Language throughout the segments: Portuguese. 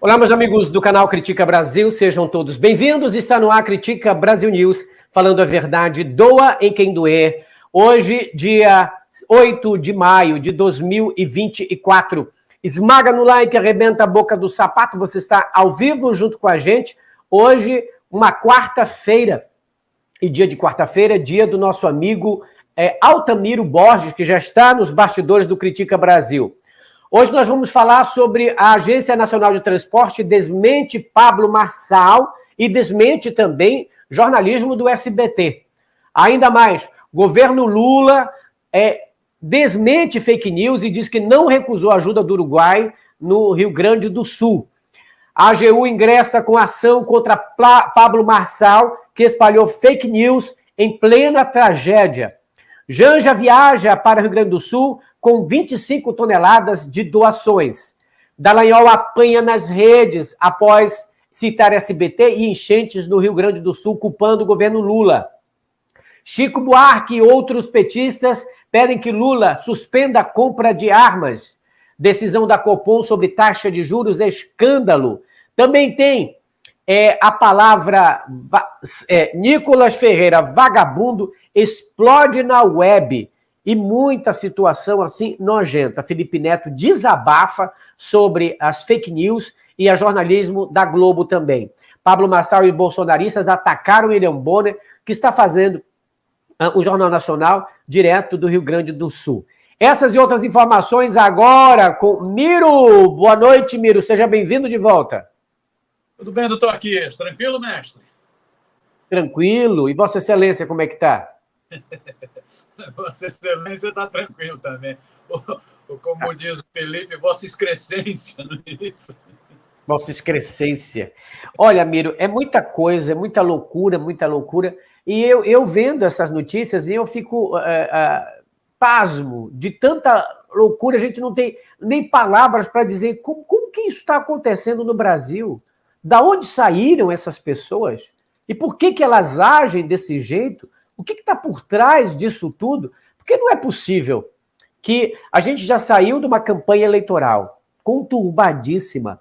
Olá, meus amigos do canal Critica Brasil, sejam todos bem-vindos. Está no ar Critica Brasil News, falando a verdade, doa em quem doer. Hoje, dia 8 de maio de 2024. Esmaga no like, arrebenta a boca do sapato, você está ao vivo junto com a gente. Hoje, uma quarta-feira, e dia de quarta-feira, dia do nosso amigo Altamiro Borges, que já está nos bastidores do Critica Brasil. Hoje nós vamos falar sobre a Agência Nacional de Transporte desmente Pablo Marçal e desmente também jornalismo do SBT. Ainda mais, governo Lula desmente fake news e diz que não recusou a ajuda do Uruguai no Rio Grande do Sul. A AGU ingressa com ação contra Pablo Marçal, que espalhou fake news em plena tragédia. Janja viaja para o Rio Grande do Sul com 25 toneladas de doações. Dallagnol apanha nas redes após citar SBT e enchentes no Rio Grande do Sul, culpando o governo Lula. Chico Buarque e outros petistas pedem que Lula suspenda a compra de armas. Decisão da Copom sobre taxa de juros é escândalo. Também tem a palavra Nicolas Ferreira, vagabundo, explode na web. E muita situação assim nojenta. Felipe Neto desabafa sobre as fake news e a jornalismo da Globo também. Pablo Marçal e bolsonaristas atacaram William Bonner, que está fazendo o Jornal Nacional direto do Rio Grande do Sul. Essas e outras informações agora com Miro. Boa noite, Miro. Seja bem-vindo de volta. Tudo bem, doutor Aquiles? Tranquilo, mestre? Tranquilo. E Vossa Excelência, como é que está? Vossa Excelência está tranquilo também. Como diz o Felipe, Vossa Excrescência, não é isso? Vossa Excrescência. Olha, Miro, é muita coisa, é muita loucura, muita loucura. E eu vendo essas notícias e eu fico pasmo de tanta loucura. A gente não tem nem palavras para dizer como que isso está acontecendo no Brasil. Da onde saíram essas pessoas? E por que elas agem desse jeito? O que está por trás disso tudo? Porque não é possível que a gente já saiu de uma campanha eleitoral conturbadíssima,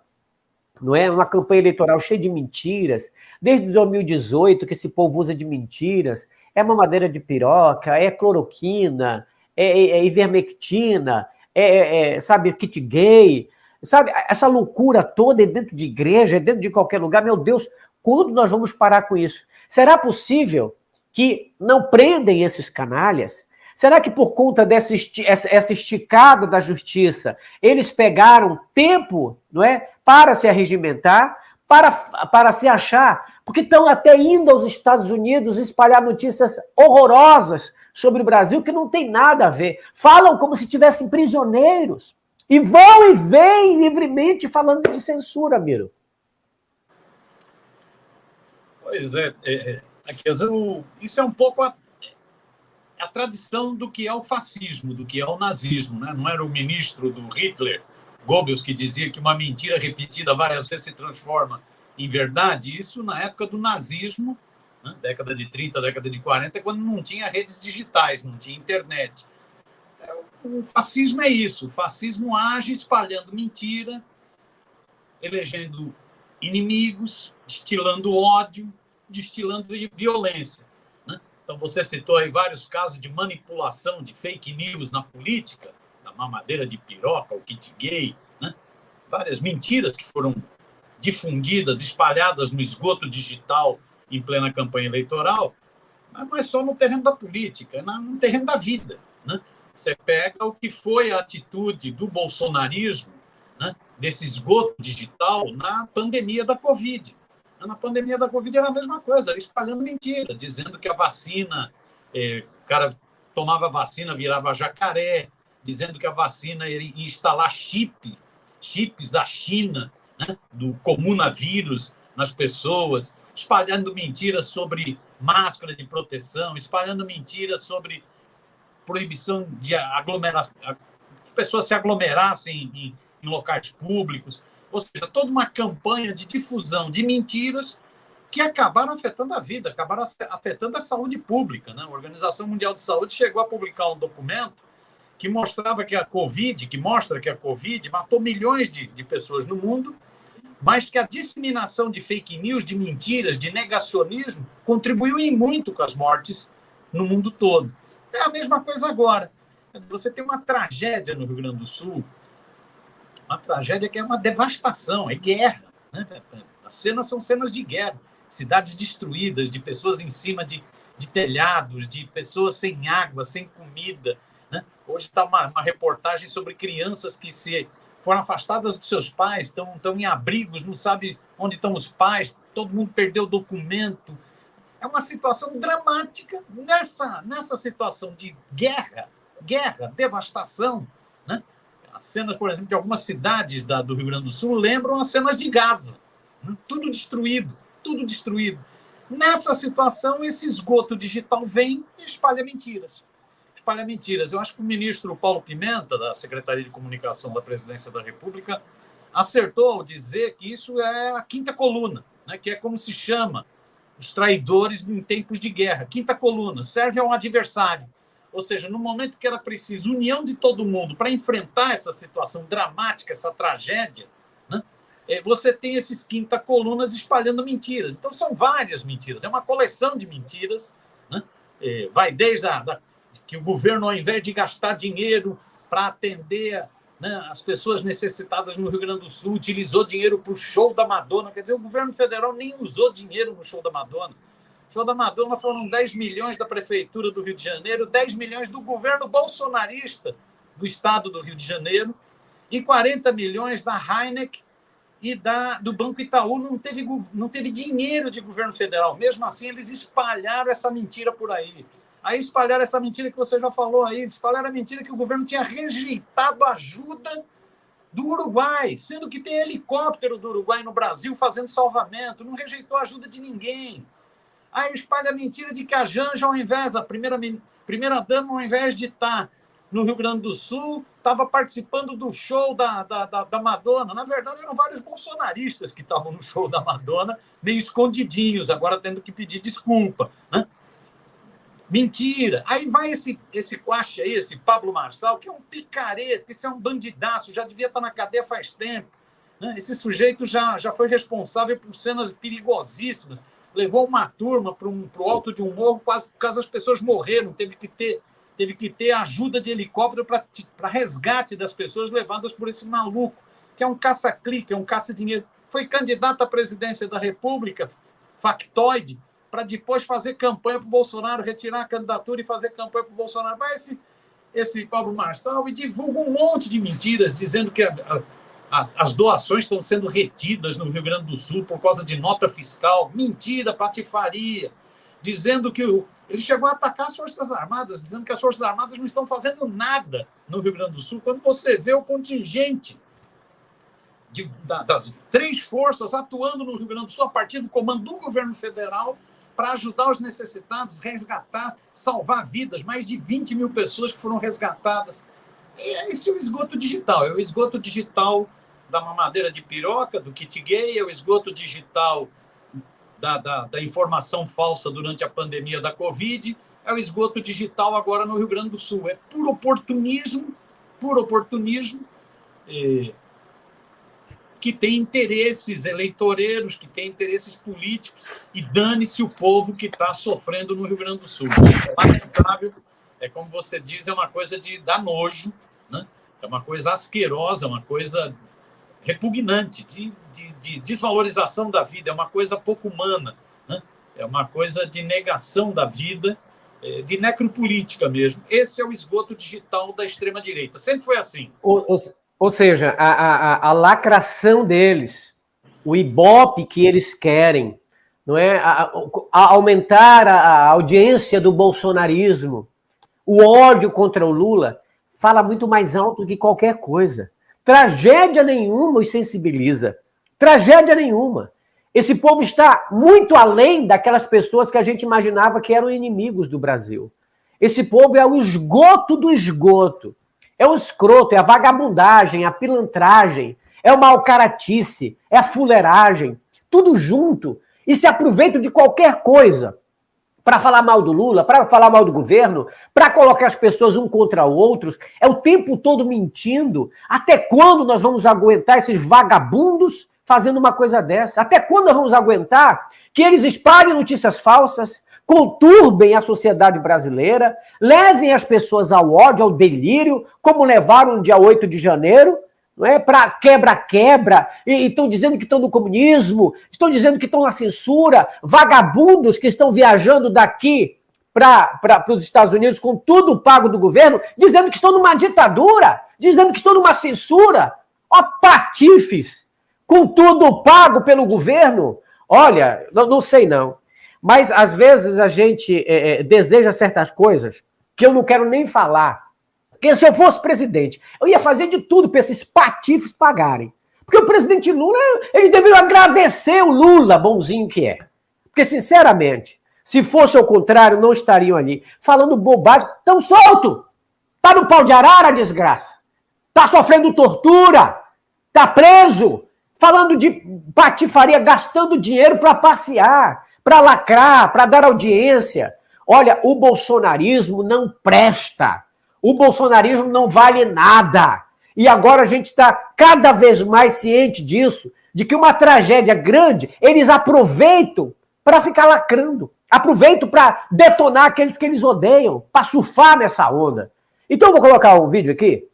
não é? Uma campanha eleitoral cheia de mentiras, desde 2018 que esse povo usa de mentiras, é mamadeira de piroca, é cloroquina, é ivermectina, sabe, kit gay, sabe, essa loucura toda é dentro de igreja, é dentro de qualquer lugar. Meu Deus, quando nós vamos parar com isso? Será possível que não prendem esses canalhas? Será que por conta essa esticada da justiça, eles pegaram tempo, não é, para se arregimentar, para se achar? Porque estão até indo aos Estados Unidos espalhar notícias horrorosas sobre o Brasil que não tem nada a ver. Falam como se estivessem prisioneiros. E vão e vêm livremente falando de censura, Miro. Pois isso é um pouco a tradição do que é o fascismo, do que é o nazismo, né? Não era o ministro do Hitler, Goebbels, que dizia que uma mentira repetida várias vezes se transforma em verdade? Isso na época do nazismo, né? Década de 30, década de 40, quando não tinha redes digitais, não tinha internet. O fascismo é isso. O fascismo age espalhando mentira, elegendo inimigos, destilando ódio, destilando violência, né? Então, você citou aí vários casos de manipulação de fake news na política, da mamadeira de piroca, o kit gay, né? Várias mentiras que foram difundidas, espalhadas no esgoto digital em plena campanha eleitoral, mas não é só no terreno da política, é no terreno da vida, né? Você pega o que foi a atitude do bolsonarismo, né, desse esgoto digital na pandemia da Covid. Na pandemia da Covid era a mesma coisa, espalhando mentira, dizendo que a vacina, o cara tomava vacina, virava jacaré, dizendo que a vacina ia instalar chips da China, né, do comunavírus nas pessoas, espalhando mentiras sobre máscara de proteção, espalhando mentiras sobre proibição de aglomeração, que pessoas se aglomerassem em locais públicos, ou seja, toda uma campanha de difusão de mentiras que acabaram afetando a vida, acabaram afetando a saúde pública, né? A Organização Mundial de Saúde chegou a publicar um documento que mostrava que a Covid, que mostra que a Covid matou milhões de pessoas no mundo, mas que a disseminação de fake news, de mentiras, de negacionismo, contribuiu em muito com as mortes no mundo todo. É a mesma coisa agora. Você tem uma tragédia no Rio Grande do Sul, uma tragédia que é uma devastação, é guerra, né? As cenas são cenas de guerra, cidades destruídas, de pessoas em cima de telhados, de pessoas sem água, sem comida, né? Hoje está uma reportagem sobre crianças que foram afastadas dos seus pais, estão em abrigos, não sabe onde estão os pais, todo mundo perdeu o documento. É uma situação dramática nessa situação de guerra, devastação, né? As cenas, por exemplo, de algumas cidades do Rio Grande do Sul lembram as cenas de Gaza, né? Tudo destruído, tudo destruído. Nessa situação, esse esgoto digital vem e espalha mentiras. Espalha mentiras. Eu acho que o ministro Paulo Pimenta, da Secretaria de Comunicação da Presidência da República, acertou ao dizer que isso é a quinta coluna, né? Que é como se chama os traidores em tempos de guerra. Quinta coluna, serve a um adversário. Ou seja, no momento que era preciso união de todo mundo para enfrentar essa situação dramática, essa tragédia, né? Você tem esses quinta colunas espalhando mentiras. Então, são várias mentiras. É uma coleção de mentiras, né? Vai desde que o governo, ao invés de gastar dinheiro para atender, né, as pessoas necessitadas no Rio Grande do Sul, utilizou dinheiro para o show da Madonna. Quer dizer, o governo federal nem usou dinheiro no show da Madonna. O show da Madonna foram 10 milhões da Prefeitura do Rio de Janeiro, 10 milhões do governo bolsonarista do estado do Rio de Janeiro e 40 milhões da Heineken e do Banco Itaú. Não teve dinheiro de governo federal. Mesmo assim, eles espalharam essa mentira por aí. Aí espalharam essa mentira que você já falou aí, espalharam a mentira que o governo tinha rejeitado ajuda do Uruguai, sendo que tem helicóptero do Uruguai no Brasil fazendo salvamento, não rejeitou a ajuda de ninguém. Aí espalha a mentira de que a Janja, a primeira-dama, ao invés de estar no Rio Grande do Sul, estava participando do show da Madonna. Na verdade, eram vários bolsonaristas que estavam no show da Madonna, meio escondidinhos, agora tendo que pedir desculpa, né? Mentira. Aí vai esse Quache aí, esse Pablo Marçal, que é um picareta, esse é um bandidaço, já devia estar na cadeia faz tempo, né? Esse sujeito já foi responsável por cenas perigosíssimas, levou uma turma para o alto de um morro, quase as pessoas morreram, teve que ter ajuda de helicóptero para resgate das pessoas levadas por esse maluco, que é um caça-clique, é um caça-dinheiro. Foi candidato à presidência da República, factoide, para depois fazer campanha para o Bolsonaro, retirar a candidatura e fazer campanha para o Bolsonaro. Vai esse Pablo Marçal e divulga um monte de mentiras, dizendo que as doações estão sendo retidas no Rio Grande do Sul por causa de nota fiscal. Mentira, patifaria. Dizendo que ele chegou a atacar as Forças Armadas, dizendo que as Forças Armadas não estão fazendo nada no Rio Grande do Sul. Quando você vê o contingente das 3 forças atuando no Rio Grande do Sul a partir do comando do governo federal para ajudar os necessitados, resgatar, salvar vidas, mais de 20 mil pessoas que foram resgatadas. E esse é o esgoto digital, é o esgoto digital da mamadeira de piroca, do kit gay, é o esgoto digital da informação falsa durante a pandemia da Covid, é o esgoto digital agora no Rio Grande do Sul. É puro oportunismo, que tem interesses eleitoreiros, que tem interesses políticos, e dane-se o povo que está sofrendo no Rio Grande do Sul. É lamentável, como você diz, é uma coisa de dar nojo, né? É uma coisa asquerosa, uma coisa repugnante, de desvalorização da vida, é uma coisa pouco humana, né? É uma coisa de negação da vida, de necropolítica mesmo. Esse é o esgoto digital da extrema-direita. Sempre foi assim. Ou seja, a lacração deles, o ibope que eles querem, não é? Aumentar a audiência do bolsonarismo, o ódio contra o Lula, fala muito mais alto do que qualquer coisa. Tragédia nenhuma os sensibiliza. Tragédia nenhuma. Esse povo está muito além daquelas pessoas que a gente imaginava que eram inimigos do Brasil. Esse povo é o esgoto do esgoto. É o escroto, é a vagabundagem, a pilantragem, é o malcaratice, é a fuleiragem, tudo junto. E se aproveitam de qualquer coisa para falar mal do Lula, para falar mal do governo, para colocar as pessoas um contra outros. É o tempo todo mentindo. Até quando nós vamos aguentar esses vagabundos fazendo uma coisa dessa? Até quando nós vamos aguentar que eles espalhem notícias falsas, conturbem a sociedade brasileira, levem as pessoas ao ódio, ao delírio, como levaram no dia 8 de janeiro, não é? Para quebra-quebra, e estão dizendo que estão no comunismo, estão dizendo que estão na censura, vagabundos que estão viajando daqui para os Estados Unidos com tudo pago do governo, dizendo que estão numa ditadura, dizendo que estão numa censura. Ó, patifes, com tudo pago pelo governo. Olha, não sei não, mas às vezes a gente deseja certas coisas que eu não quero nem falar. Porque se eu fosse presidente, eu ia fazer de tudo para esses patifes pagarem. Porque o presidente Lula, eles deveriam agradecer o Lula, bonzinho que é. Porque, sinceramente, se fosse ao contrário, não estariam ali falando bobagem. Estão solto. Tá no pau de arara, desgraça. Tá sofrendo tortura. Tá preso. Falando de patifaria, gastando dinheiro para passear, para lacrar, para dar audiência. Olha, o bolsonarismo não presta. O bolsonarismo não vale nada. E agora a gente está cada vez mais ciente disso, de que uma tragédia grande, eles aproveitam para ficar lacrando. Aproveitam para detonar aqueles que eles odeiam, para surfar nessa onda. Então eu vou colocar um vídeo aqui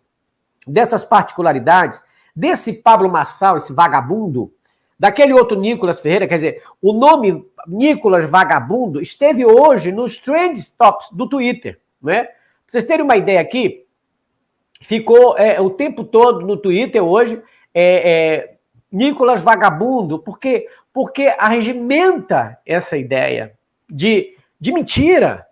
dessas particularidades, desse Pablo Marçal, esse vagabundo, daquele outro Nicolas Ferreira, quer dizer, o nome Nicolas Vagabundo esteve hoje nos Trend Tops do Twitter, não é? Pra vocês terem uma ideia aqui, ficou o tempo todo no Twitter hoje Nicolas Vagabundo, porque arregimenta essa ideia de mentira.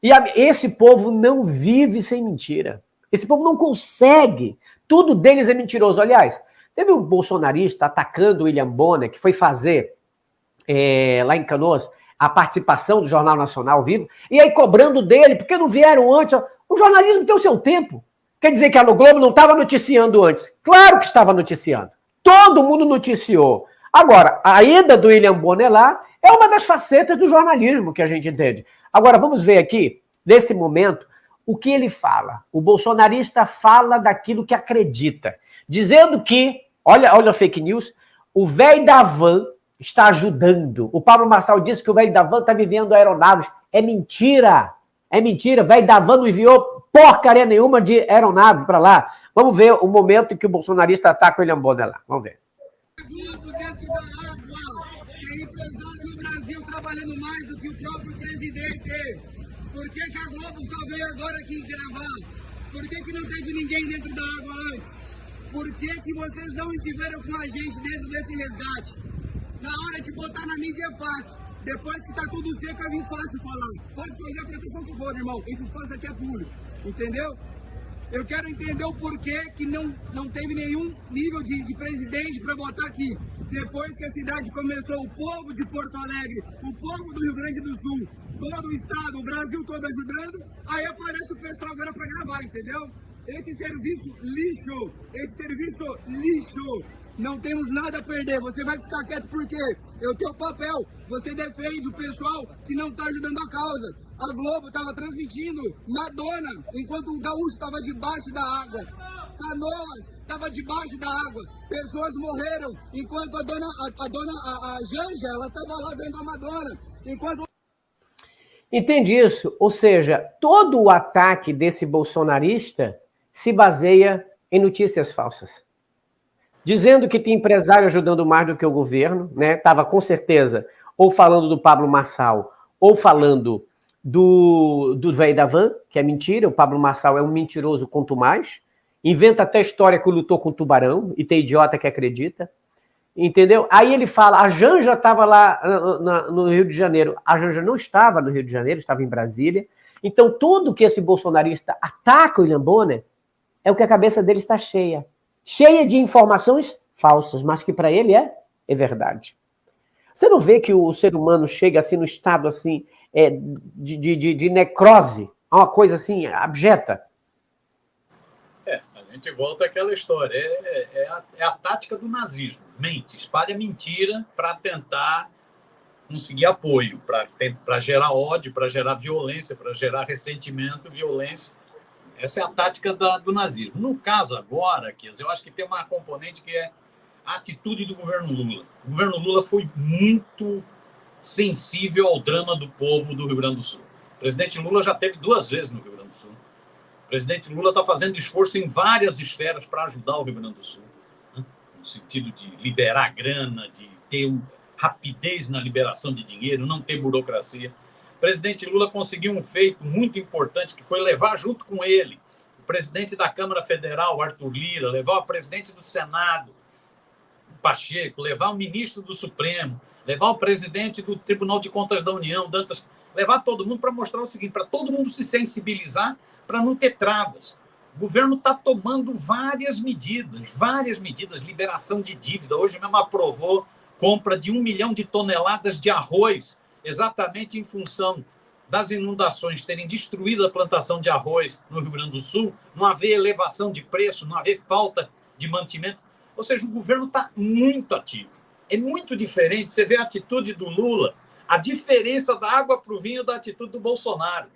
E esse povo não vive sem mentira. Esse povo não consegue. Tudo deles é mentiroso. Aliás, teve um bolsonarista atacando o William Bonner, que foi fazer lá em Canoas a participação do Jornal Nacional ao vivo, e aí cobrando dele, porque não vieram antes. O jornalismo tem o seu tempo. Quer dizer que a Globo não estava noticiando antes? Claro que estava noticiando. Todo mundo noticiou. Agora, a ida do William Bonner lá é uma das facetas do jornalismo que a gente entende. Agora, vamos ver aqui, nesse momento, o que ele fala. O bolsonarista fala daquilo que acredita, dizendo que, olha a fake news, o velho da van está ajudando. O Pablo Marçal disse que o velho da van está vivendo aeronaves. É mentira. É mentira. O velho da van não enviou porcaria nenhuma de aeronave para lá. Vamos ver o momento em que o bolsonarista ataca o William Bonner lá. Vamos ver. Dentro da água, tem empresário no Brasil trabalhando mais do que o próprio presidente. Por que a Globo só veio agora aqui gravar? Por que não teve ninguém dentro da água antes? Por que vocês não estiveram com a gente dentro desse resgate? Na hora de botar na mídia é fácil. Depois que tá tudo seco, é vir fácil falar. Pode fazer a proteção que for, irmão. Esse espaço aqui é público. Entendeu? Eu quero entender o porquê que não teve nenhum nível de presidente para botar aqui. Depois que a cidade começou, o povo de Porto Alegre, o povo do Rio Grande do Sul, todo o estado, o Brasil todo ajudando, aí aparece o pessoal agora para gravar, entendeu? Esse serviço lixo, não temos nada a perder. Você vai ficar quieto porque eu tenho papel. Você defende o pessoal que não está ajudando a causa. A Globo estava transmitindo Madonna, enquanto o gaúcho estava debaixo da água. Canoas estava debaixo da água. Pessoas morreram, enquanto a Janja, ela estava lá vendo a Madonna. Entende isso? Ou seja, todo o ataque desse bolsonarista se baseia em notícias falsas. Dizendo que tem empresário ajudando mais do que o governo, né? Estava com certeza ou falando do Pablo Marçal ou falando do velho da van, que é mentira. O Pablo Marçal é um mentiroso quanto mais. Inventa até história que lutou com o tubarão e tem idiota que acredita. Entendeu? Aí ele fala, a Janja estava lá no Rio de Janeiro. A Janja não estava no Rio de Janeiro, estava em Brasília. Então tudo que esse bolsonarista ataca o William Bonner é o que a cabeça dele está cheia. Cheia de informações falsas, mas que para ele é verdade. Você não vê que o ser humano chega assim no estado assim de necrose, a uma coisa assim abjeta? A gente volta àquela história. É a tática do nazismo. Mente, espalha mentira para tentar conseguir apoio, para gerar ódio, para gerar violência, para gerar ressentimento, violência. Essa é a tática do nazismo. No caso agora, eu acho que tem uma componente que é a atitude do governo Lula. O governo Lula foi muito sensível ao drama do povo do Rio Grande do Sul. O presidente Lula já esteve 2 vezes no Rio Grande do Sul. O presidente Lula está fazendo esforço em várias esferas para ajudar o Rio Grande do Sul, né? No sentido de liberar grana, de ter rapidez na liberação de dinheiro, não ter burocracia. O presidente Lula conseguiu um feito muito importante, que foi levar junto com ele o presidente da Câmara Federal, Arthur Lira, levar o presidente do Senado, Pacheco, levar o ministro do Supremo, levar o presidente do Tribunal de Contas da União, Dantas, levar todo mundo para mostrar o seguinte, para todo mundo se sensibilizar, para não ter travas. O governo está tomando várias medidas, liberação de dívida. Hoje mesmo aprovou compra de 1 milhão de toneladas de arroz, exatamente em função das inundações terem destruído a plantação de arroz no Rio Grande do Sul, não haver elevação de preço, não haver falta de mantimento. Ou seja, o governo está muito ativo. É muito diferente. Você vê a atitude do Lula, a diferença da água para o vinho da atitude do Bolsonaro.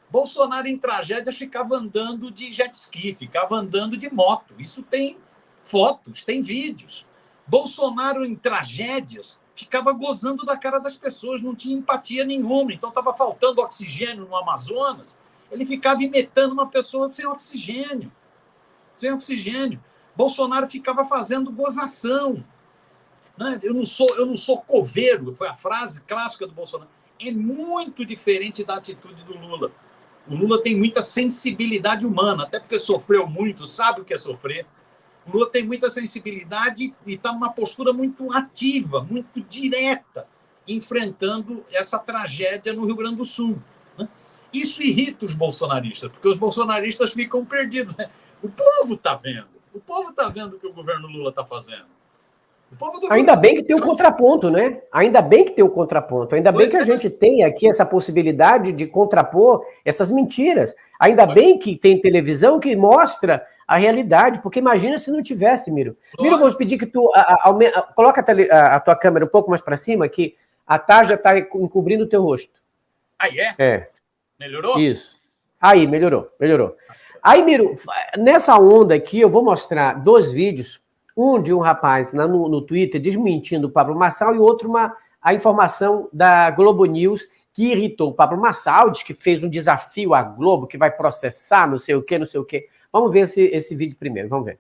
Bolsonaro, em tragédias, ficava andando de jet ski, ficava andando de moto. Isso tem fotos, tem vídeos. Bolsonaro, em tragédias, ficava gozando da cara das pessoas, não tinha empatia nenhuma. Então, estava faltando oxigênio no Amazonas, ele ficava imitando uma pessoa sem oxigênio. Sem oxigênio. Bolsonaro ficava fazendo gozação. Né? Eu não sou coveiro, foi a frase clássica do Bolsonaro. É muito diferente da atitude do Lula. O Lula tem muita sensibilidade humana, até porque sofreu muito, sabe o que é sofrer. O Lula tem muita sensibilidade e está numa postura muito ativa, muito direta, enfrentando essa tragédia no Rio Grande do Sul. Né? Isso irrita os bolsonaristas, porque os bolsonaristas ficam perdidos. Né? O povo está vendo. O povo está vendo o que o governo Lula está fazendo. Ainda bem que tem um contraponto, né? Ainda bem que tem um contraponto. Ainda bem que a gente tem aqui essa possibilidade de contrapor essas mentiras. Ainda bem que tem televisão que mostra a realidade, porque imagina se não tivesse, Miro. Miro, eu vou pedir que tu coloca a tua câmera um pouco mais para cima, que a tarja está encobrindo o teu rosto. Aí é? Melhorou? Isso. Aí, melhorou. Aí, Miro, nessa onda aqui, eu vou mostrar 2 vídeos, um de um rapaz no Twitter desmentindo o Pablo Marçal e outro a informação da Globo News que irritou o Pablo Marçal, diz que fez um desafio à Globo, que vai processar, não sei o quê. Vamos ver esse vídeo primeiro, vamos ver.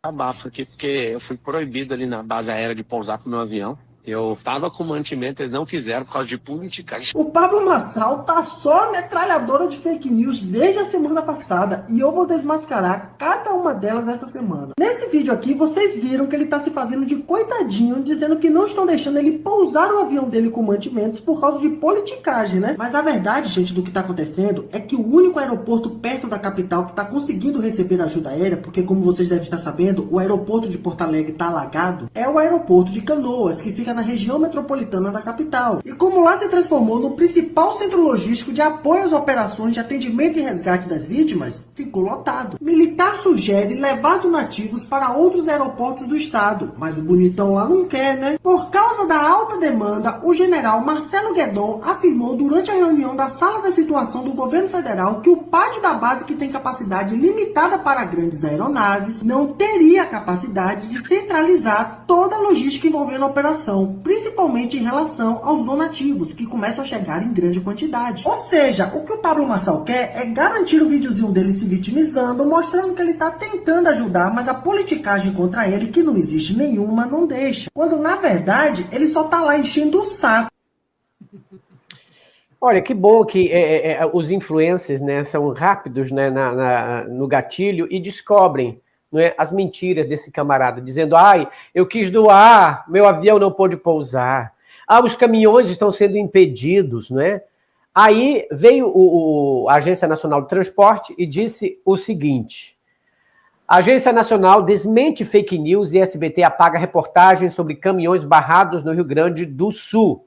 Abafo aqui, porque eu fui proibido ali na base aérea de pousar com o meu avião. Eu tava com mantimento, eles não quiseram por causa de politicagem. O Pablo Marçal tá só metralhadora de fake news desde a semana passada e eu vou desmascarar cada uma delas essa semana. Nesse vídeo aqui, vocês viram que ele tá se fazendo de coitadinho, dizendo que não estão deixando ele pousar o avião dele com mantimentos por causa de politicagem, né? Mas a verdade, gente, do que tá acontecendo é que o único aeroporto perto da capital que tá conseguindo receber ajuda aérea, porque como vocês devem estar sabendo, o aeroporto de Porto Alegre tá alagado, é o aeroporto de Canoas, que fica na região metropolitana da capital. E como lá se transformou no principal centro logístico de apoio às operações de atendimento e resgate das vítimas, ficou lotado. Militar sugere levar donativos para outros aeroportos do estado, mas o bonitão lá não quer, né? Por causa da alta demanda, o general Marcelo Guedon afirmou durante a reunião da Sala da Situação do governo federal que o pátio da base, que tem capacidade limitada para grandes aeronaves, não teria capacidade de centralizar toda a logística envolvendo a operação, principalmente em relação aos donativos, que começam a chegar em grande quantidade. Ou seja, o que o Pablo Marçal quer é garantir o videozinho dele se vitimizando, mostrando que ele está tentando ajudar, mas a politicagem contra ele, que não existe nenhuma, não deixa. Quando, na verdade, ele só tá lá enchendo o saco. Olha, que bom que os influencers, né, são rápidos, né, no gatilho e descobrem, não é, as mentiras desse camarada, dizendo, eu quis doar, meu avião não pôde pousar, os caminhões estão sendo impedidos, não é? Aí veio a Agência Nacional de Transporte e disse o seguinte: a Agência Nacional desmente fake news e SBT apaga reportagens sobre caminhões barrados no Rio Grande do Sul.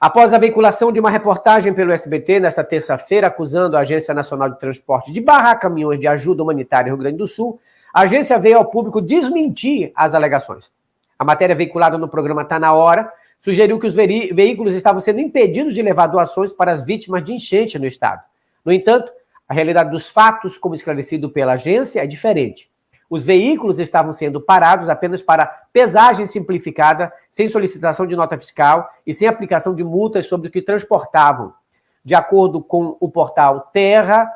Após a veiculação de uma reportagem pelo SBT nesta terça-feira, acusando a Agência Nacional de Transporte de barrar caminhões de ajuda humanitária no Rio Grande do Sul, a agência veio ao público desmentir as alegações. A matéria veiculada no programa Tá Na Hora sugeriu que os veículos estavam sendo impedidos de levar doações para as vítimas de enchente no estado. No entanto, a realidade dos fatos, como esclarecido pela agência, é diferente. Os veículos estavam sendo parados apenas para pesagem simplificada, sem solicitação de nota fiscal e sem aplicação de multas sobre o que transportavam. De acordo com o portal Terra,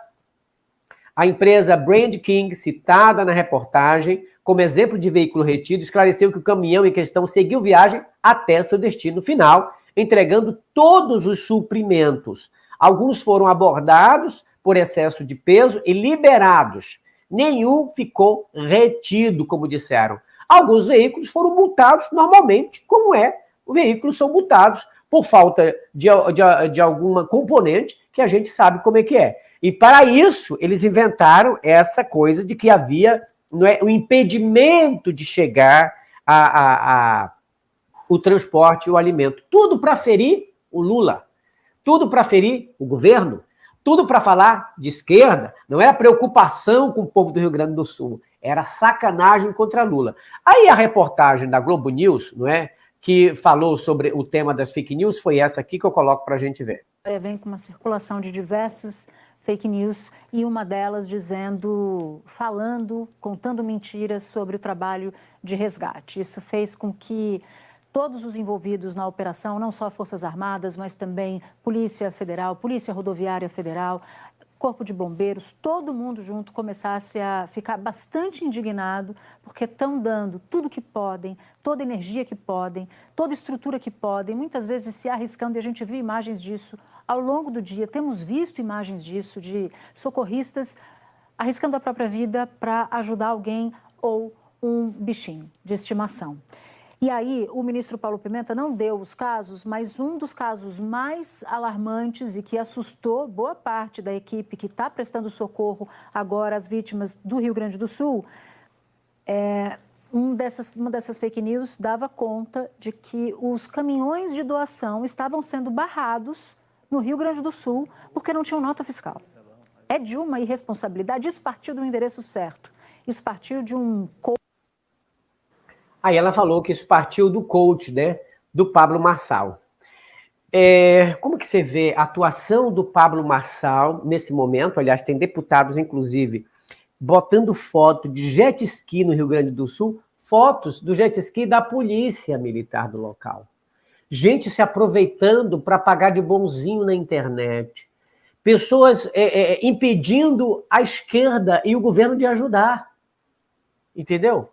a empresa Brand King, citada na reportagem como exemplo de veículo retido, esclareceu que o caminhão em questão seguiu viagem até seu destino final, entregando todos os suprimentos. Alguns foram abordados por excesso de peso e liberados. Nenhum ficou retido, como disseram. Alguns veículos foram multados normalmente, como veículos são multados por falta de alguma componente que a gente sabe como é que é. E para isso, eles inventaram essa coisa de que havia o impedimento de chegar o transporte e o alimento. Tudo para ferir o Lula, tudo para ferir o governo, tudo para falar de esquerda. Não era preocupação com o povo do Rio Grande do Sul, era sacanagem contra Lula. Aí a reportagem da Globo News, que falou sobre o tema das fake news, foi essa aqui que eu coloco para a gente ver. Vem com uma circulação de diversas fake news e uma delas contando mentiras sobre o trabalho de resgate. Isso fez com que todos os envolvidos na operação, não só Forças Armadas, mas também Polícia Federal, Polícia Rodoviária Federal, Corpo de Bombeiros, todo mundo junto começasse a ficar bastante indignado, porque estão dando tudo que podem, toda energia que podem, toda estrutura que podem, muitas vezes se arriscando, e a gente viu imagens disso ao longo do dia, temos visto imagens disso, de socorristas arriscando a própria vida para ajudar alguém ou um bichinho de estimação. E aí, o ministro Paulo Pimenta não deu os casos, mas um dos casos mais alarmantes e que assustou boa parte da equipe que está prestando socorro agora às vítimas do Rio Grande do Sul, uma dessas fake news dava conta de que os caminhões de doação estavam sendo barrados no Rio Grande do Sul porque não tinham nota fiscal. É de uma irresponsabilidade. Isso partiu do endereço certo. Isso partiu de um... Aí ela falou que isso partiu do coach, do Pablo Marçal. Como que você vê a atuação do Pablo Marçal nesse momento? Aliás, tem deputados, inclusive, botando foto de jet ski no Rio Grande do Sul, fotos do jet ski da polícia militar do local. Gente se aproveitando para pagar de bonzinho na internet. Pessoas impedindo a esquerda e o governo de ajudar. Entendeu?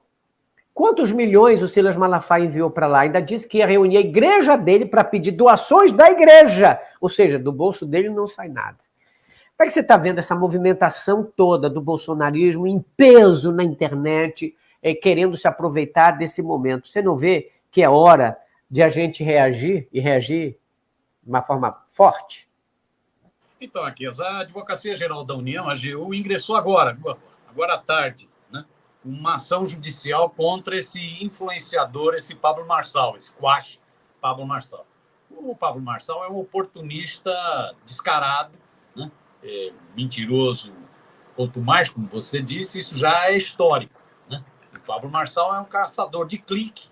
Quantos milhões o Silas Malafaia enviou para lá? Ainda disse que ia reunir a igreja dele para pedir doações da igreja. Ou seja, do bolso dele não sai nada. Como é que você está vendo essa movimentação toda do bolsonarismo em peso na internet, querendo se aproveitar desse momento? Você não vê que é hora de a gente reagir, e reagir de uma forma forte? Então, aqui, a Advocacia Geral da União, a AGU, ingressou agora à tarde, uma ação judicial contra esse influenciador, esse Pablo Marçal, esse quache Pablo Marçal. O Pablo Marçal é um oportunista descarado, mentiroso, quanto mais, como você disse, isso já é histórico. O Pablo Marçal é um caçador de clique,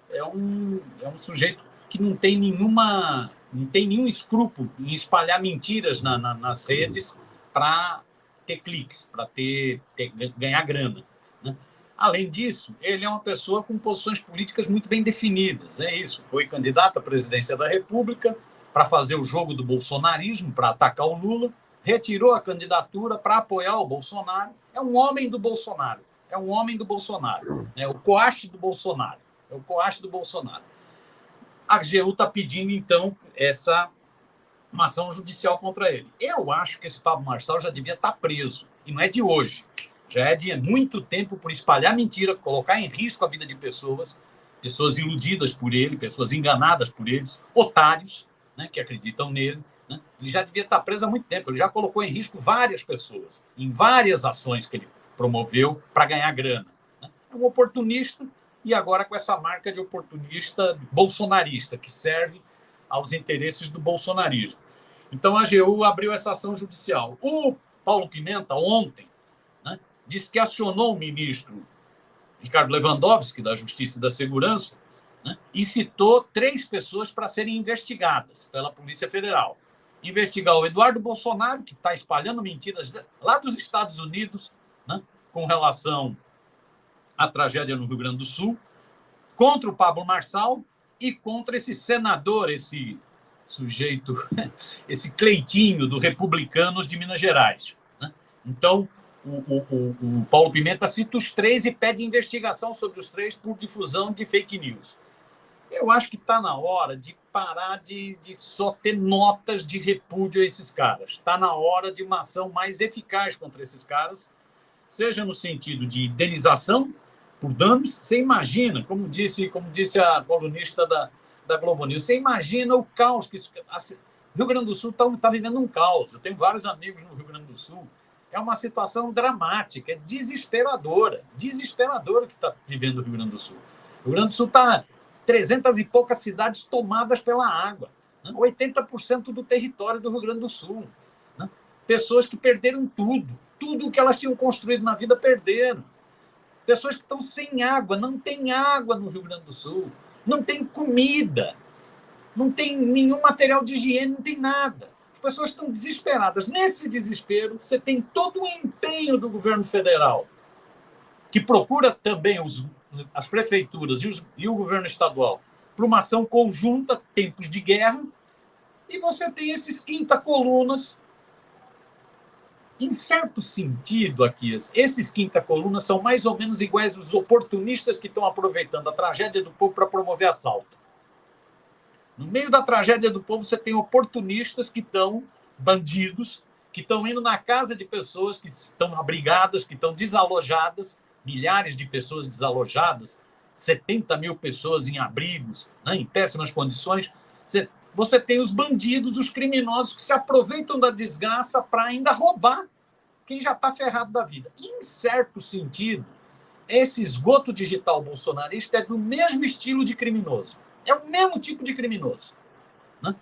é um sujeito que não tem nenhum escrúpulo em espalhar mentiras nas redes para ter cliques, para ganhar grana. Além disso, ele é uma pessoa com posições políticas muito bem definidas. É isso. Foi candidato à presidência da República para fazer o jogo do bolsonarismo, para atacar o Lula, retirou a candidatura para apoiar o Bolsonaro. É um homem do Bolsonaro. É um homem do Bolsonaro. É o coache do Bolsonaro. É o coache do Bolsonaro. A AGU está pedindo, então, uma ação judicial contra ele. Eu acho que esse Pablo Marçal já devia estar preso. E não é de hoje. Já é de muito tempo por espalhar mentira, colocar em risco a vida de pessoas iludidas por ele, pessoas enganadas por eles, otários, que acreditam nele. Ele já devia estar preso há muito tempo. Ele já colocou em risco várias pessoas, em várias ações que ele promoveu para ganhar grana. É um oportunista e agora com essa marca de oportunista bolsonarista, que serve aos interesses do bolsonarismo. Então a AGU abriu essa ação judicial. O Paulo Pimenta, ontem, disse que acionou o ministro Ricardo Lewandowski, da Justiça e da Segurança, e citou 3 pessoas para serem investigadas pela Polícia Federal. Investigar o Eduardo Bolsonaro, que está espalhando mentiras lá dos Estados Unidos, com relação a tragédia no Rio Grande do Sul, contra o Pablo Marçal e contra esse senador, esse sujeito, esse Cleitinho do Republicanos de Minas Gerais. Né? Então, o Paulo Pimenta cita os três e pede investigação sobre os três por difusão de fake news. Eu acho que está na hora de parar de só ter notas de repúdio a esses caras. Está na hora de uma ação mais eficaz contra esses caras, seja no sentido de indenização por danos. Você imagina, como disse a colunista da Globo News, você imagina o caos que isso... O Rio Grande do Sul está vivendo um caos. Eu tenho vários amigos no Rio Grande do Sul. É uma situação dramática, é desesperadora que está vivendo o Rio Grande do Sul. O Rio Grande do Sul está 300 e poucas cidades tomadas pela água, né? 80% do território do Rio Grande do Sul. Né? Pessoas que perderam tudo que elas tinham construído na vida perderam. Pessoas que estão sem água, não tem água no Rio Grande do Sul, não tem comida, não tem nenhum material de higiene, não tem nada. As pessoas estão desesperadas. Nesse desespero, você tem todo o empenho do governo federal, que procura também as prefeituras e o governo estadual para uma ação conjunta, tempos de guerra, e você tem esses quinta-colunas. Em certo sentido, aqui, esses quinta-colunas são mais ou menos iguais aos oportunistas que estão aproveitando a tragédia do povo para promover assalto. No meio da tragédia do povo, você tem oportunistas que estão, bandidos, que estão indo na casa de pessoas que estão abrigadas, que estão desalojadas, milhares de pessoas desalojadas, 70 mil pessoas em abrigos, né, em péssimas condições. Você tem os bandidos, os criminosos que se aproveitam da desgraça para ainda roubar quem já está ferrado da vida. Em certo sentido, esse esgoto digital bolsonarista é do mesmo estilo de criminoso. É o mesmo tipo de criminoso. Né?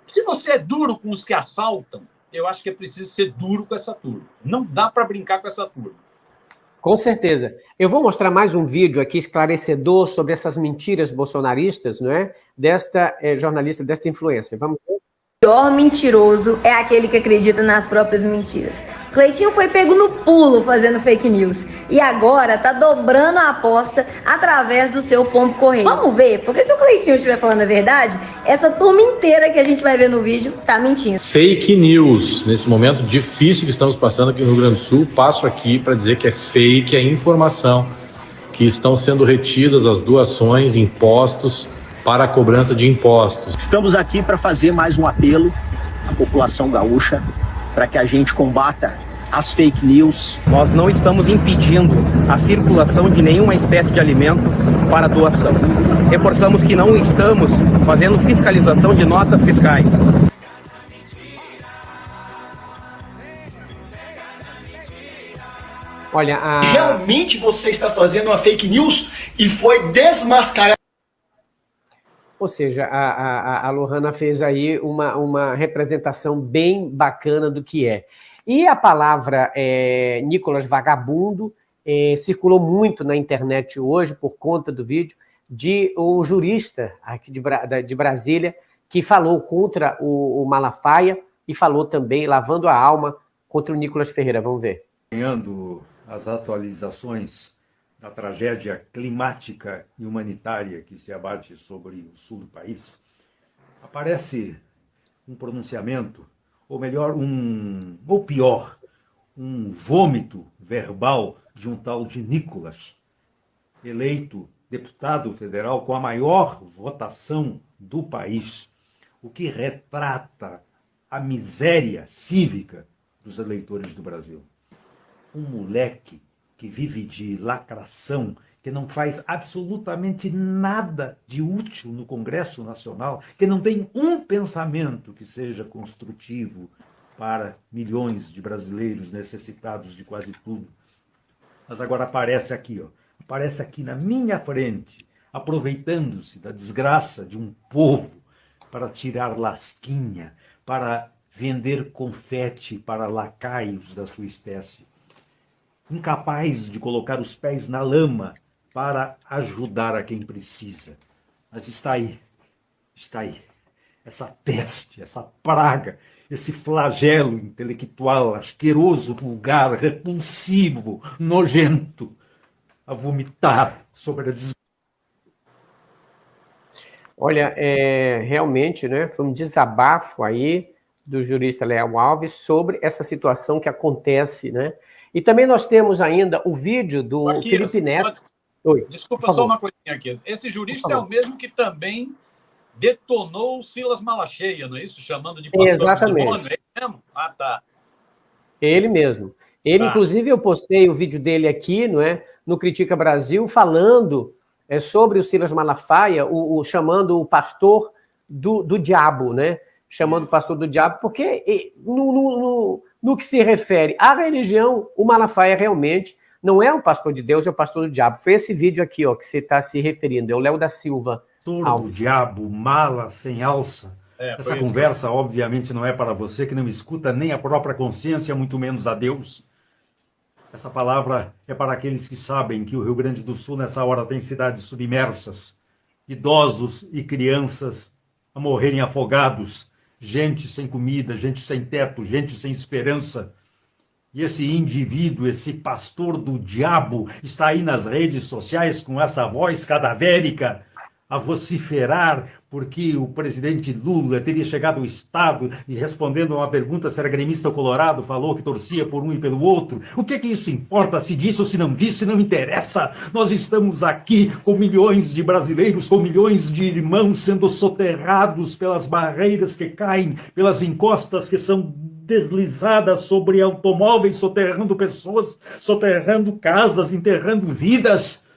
Se você é duro com os que assaltam, eu acho que é preciso ser duro com essa turma. Não dá para brincar com essa turma. Com certeza. Eu vou mostrar mais um vídeo aqui esclarecedor sobre essas mentiras bolsonaristas, não é? Desta jornalista, desta influencer. Vamos ver? O pior mentiroso é aquele que acredita nas próprias mentiras. Cleitinho foi pego no pulo fazendo fake news e agora tá dobrando a aposta através do seu pombo correio. Vamos ver, porque se o Cleitinho estiver falando a verdade, essa turma inteira que a gente vai ver no vídeo tá mentindo. Fake news. Nesse momento difícil que estamos passando aqui no Rio Grande do Sul, passo aqui para dizer que é fake, é informação, que estão sendo retidas as doações, impostos para a cobrança de impostos. Estamos aqui para fazer mais um apelo à população gaúcha para que a gente combata as fake news. Nós não estamos impedindo a circulação de nenhuma espécie de alimento para doação. Reforçamos que não estamos fazendo fiscalização de notas fiscais. Olha, Realmente você está fazendo uma fake news e foi desmascarado. Ou seja, a Lohana fez aí uma representação bem bacana do que é. E a palavra Nicolas Vagabundo circulou muito na internet hoje por conta do vídeo de um jurista aqui de Brasília que falou contra o Malafaia e falou também, lavando a alma, contra o Nicolas Ferreira. Vamos ver. Acompanhando as atualizações da tragédia climática e humanitária que se abate sobre o sul do país, aparece um pronunciamento, ou melhor, ou pior, um vômito verbal de um tal de Nicolas, eleito deputado federal com a maior votação do país, o que retrata a miséria cívica dos eleitores do Brasil. Um moleque que vive de lacração, que não faz absolutamente nada de útil no Congresso Nacional, que não tem um pensamento que seja construtivo para milhões de brasileiros necessitados de quase tudo. Mas agora aparece aqui na minha frente, aproveitando-se da desgraça de um povo para tirar lasquinha, para vender confete para lacaios da sua espécie. Incapaz de colocar os pés na lama para ajudar a quem precisa. Mas está aí, essa peste, essa praga, esse flagelo intelectual, asqueroso, vulgar, repulsivo, nojento, a vomitar sobre a Olha, realmente, né, foi um desabafo aí do jurista Léo Alves sobre essa situação que acontece, né? E também nós temos ainda o vídeo do Marquinhos, Felipe Neto. Oi, desculpa só uma coisinha aqui. Esse jurista é o mesmo que também detonou o Silas Malacheia, não é isso? Chamando de pastor Exatamente. do demônio, é ele mesmo? Ah, tá. Ele mesmo. Ele, inclusive, eu postei o vídeo dele aqui, não é, no Critica Brasil, falando sobre o Silas Malafaia, chamando o pastor do diabo, né? Chamando o pastor do diabo, porque no que se refere à religião, o Malafaia realmente não é um pastor de Deus, é o pastor do diabo. Foi esse vídeo aqui, ó, que você está se referindo, é o Léo da Silva. Pastor do diabo, mala sem alça. Essa conversa, obviamente, não é para você que não escuta nem a própria consciência, muito menos a Deus. Essa palavra é para aqueles que sabem que o Rio Grande do Sul, nessa hora, tem cidades submersas, idosos e crianças a morrerem afogados, gente sem comida, gente sem teto, gente sem esperança. E esse indivíduo, esse pastor do diabo, está aí nas redes sociais com essa voz cadavérica a vociferar porque o presidente Lula teria chegado ao Estado e, respondendo a uma pergunta se era gremista ou colorado, falou que torcia por um e pelo outro. O que isso importa? Se disse ou se não disse, não interessa. Nós estamos aqui com milhões de brasileiros, com milhões de irmãos sendo soterrados pelas barreiras que caem, pelas encostas que são deslizadas sobre automóveis, soterrando pessoas, soterrando casas, enterrando vidas.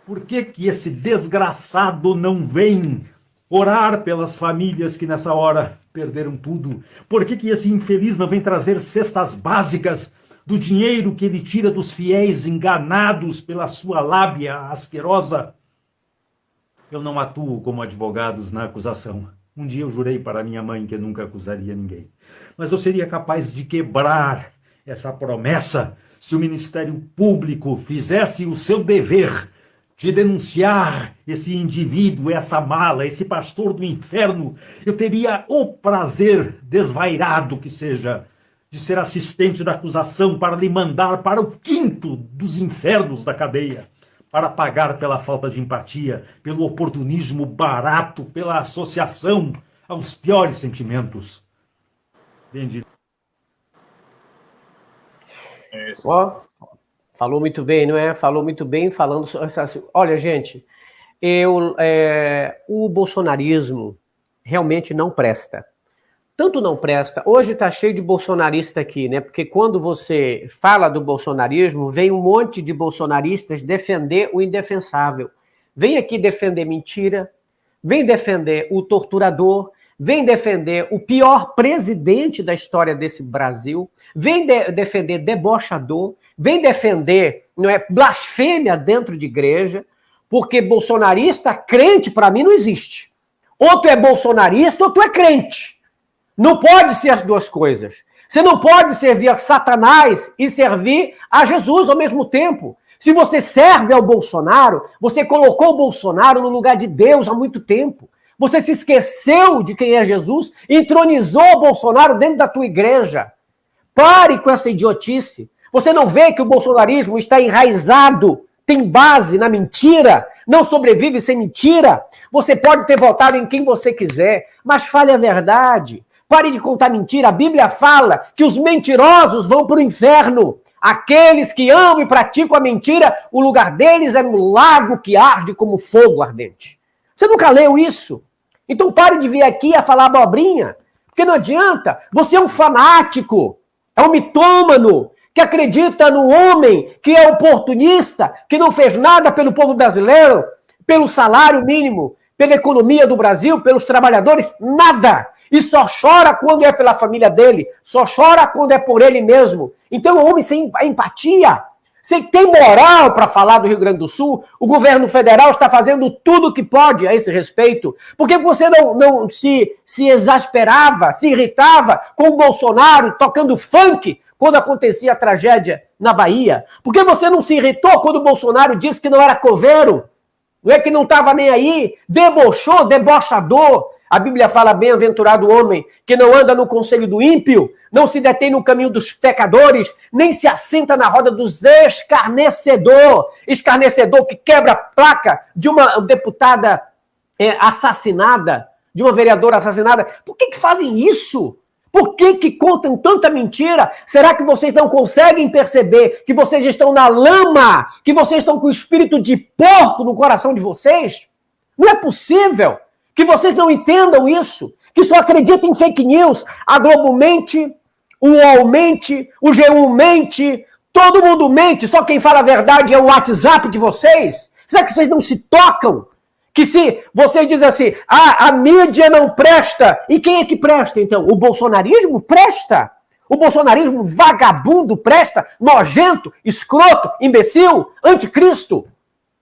Por que esse desgraçado não vem orar pelas famílias que nessa hora perderam tudo? Por que esse infeliz não vem trazer cestas básicas do dinheiro que ele tira dos fiéis enganados pela sua lábia asquerosa? Eu não atuo como advogado na acusação. Um dia eu jurei para minha mãe que eu nunca acusaria ninguém. Mas eu seria capaz de quebrar essa promessa se o Ministério Público fizesse o seu dever de denunciar esse indivíduo, essa mala, esse pastor do inferno. Eu teria o prazer, desvairado que seja, de ser assistente da acusação para lhe mandar para o quinto dos infernos da cadeia, para pagar pela falta de empatia, pelo oportunismo barato, pela associação aos piores sentimentos. Entendi. Falou muito bem, não é? Falou muito bem falando... Olha, gente, o bolsonarismo realmente não presta. Tanto não presta... Hoje está cheio de bolsonarista aqui, né? Porque quando você fala do bolsonarismo, vem um monte de bolsonaristas defender o indefensável. Vem aqui defender mentira, vem defender o torturador, vem defender o pior presidente da história desse Brasil, vem defender debochador, vem defender, não é, blasfêmia dentro de igreja, porque bolsonarista, crente, para mim, não existe. Ou tu é bolsonarista ou tu é crente. Não pode ser as duas coisas. Você não pode servir a Satanás e servir a Jesus ao mesmo tempo. Se você serve ao Bolsonaro, você colocou o Bolsonaro no lugar de Deus há muito tempo. Você se esqueceu de quem é Jesus e entronizou o Bolsonaro dentro da tua igreja. Pare com essa idiotice. Você não vê que o bolsonarismo está enraizado, tem base na mentira, não sobrevive sem mentira? Você pode ter votado em quem você quiser, mas fale a verdade. Pare de contar mentira. A Bíblia fala que os mentirosos vão para o inferno. Aqueles que amam e praticam a mentira, o lugar deles é no lago que arde como fogo ardente. Você nunca leu isso? Então pare de vir aqui a falar abobrinha, porque não adianta. Você é um fanático, é um mitômano, que acredita no homem que é oportunista, que não fez nada pelo povo brasileiro, pelo salário mínimo, pela economia do Brasil, pelos trabalhadores, nada. E só chora quando é pela família dele, só chora quando é por ele mesmo. Então é um homem sem empatia. Você tem moral para falar do Rio Grande do Sul? O governo federal está fazendo tudo o que pode a esse respeito. Por que você não se exasperava, se irritava com o Bolsonaro tocando funk quando acontecia a tragédia na Bahia? Por que você não se irritou quando o Bolsonaro disse que não era coveiro? Não é que não estava nem aí? Debochou, debochador. A Bíblia fala, bem-aventurado o homem que não anda no conselho do ímpio, não se detém no caminho dos pecadores, nem se assenta na roda dos escarnecedor que quebra a placa de uma deputada assassinada, de uma vereadora assassinada. Por que fazem isso? Por que contam tanta mentira? Será que vocês não conseguem perceber que vocês estão na lama? Que vocês estão com o espírito de porco no coração de vocês? Não é possível que vocês não entendam isso. Que só acreditam em fake news. A Globo mente, o UOL mente, o G1 mente, todo mundo mente. Só quem fala a verdade é o WhatsApp de vocês. Será que vocês não se tocam? Que se você diz assim, a mídia não presta, e quem é que presta, então? O bolsonarismo presta? O bolsonarismo vagabundo presta? Nojento, escroto, imbecil, anticristo?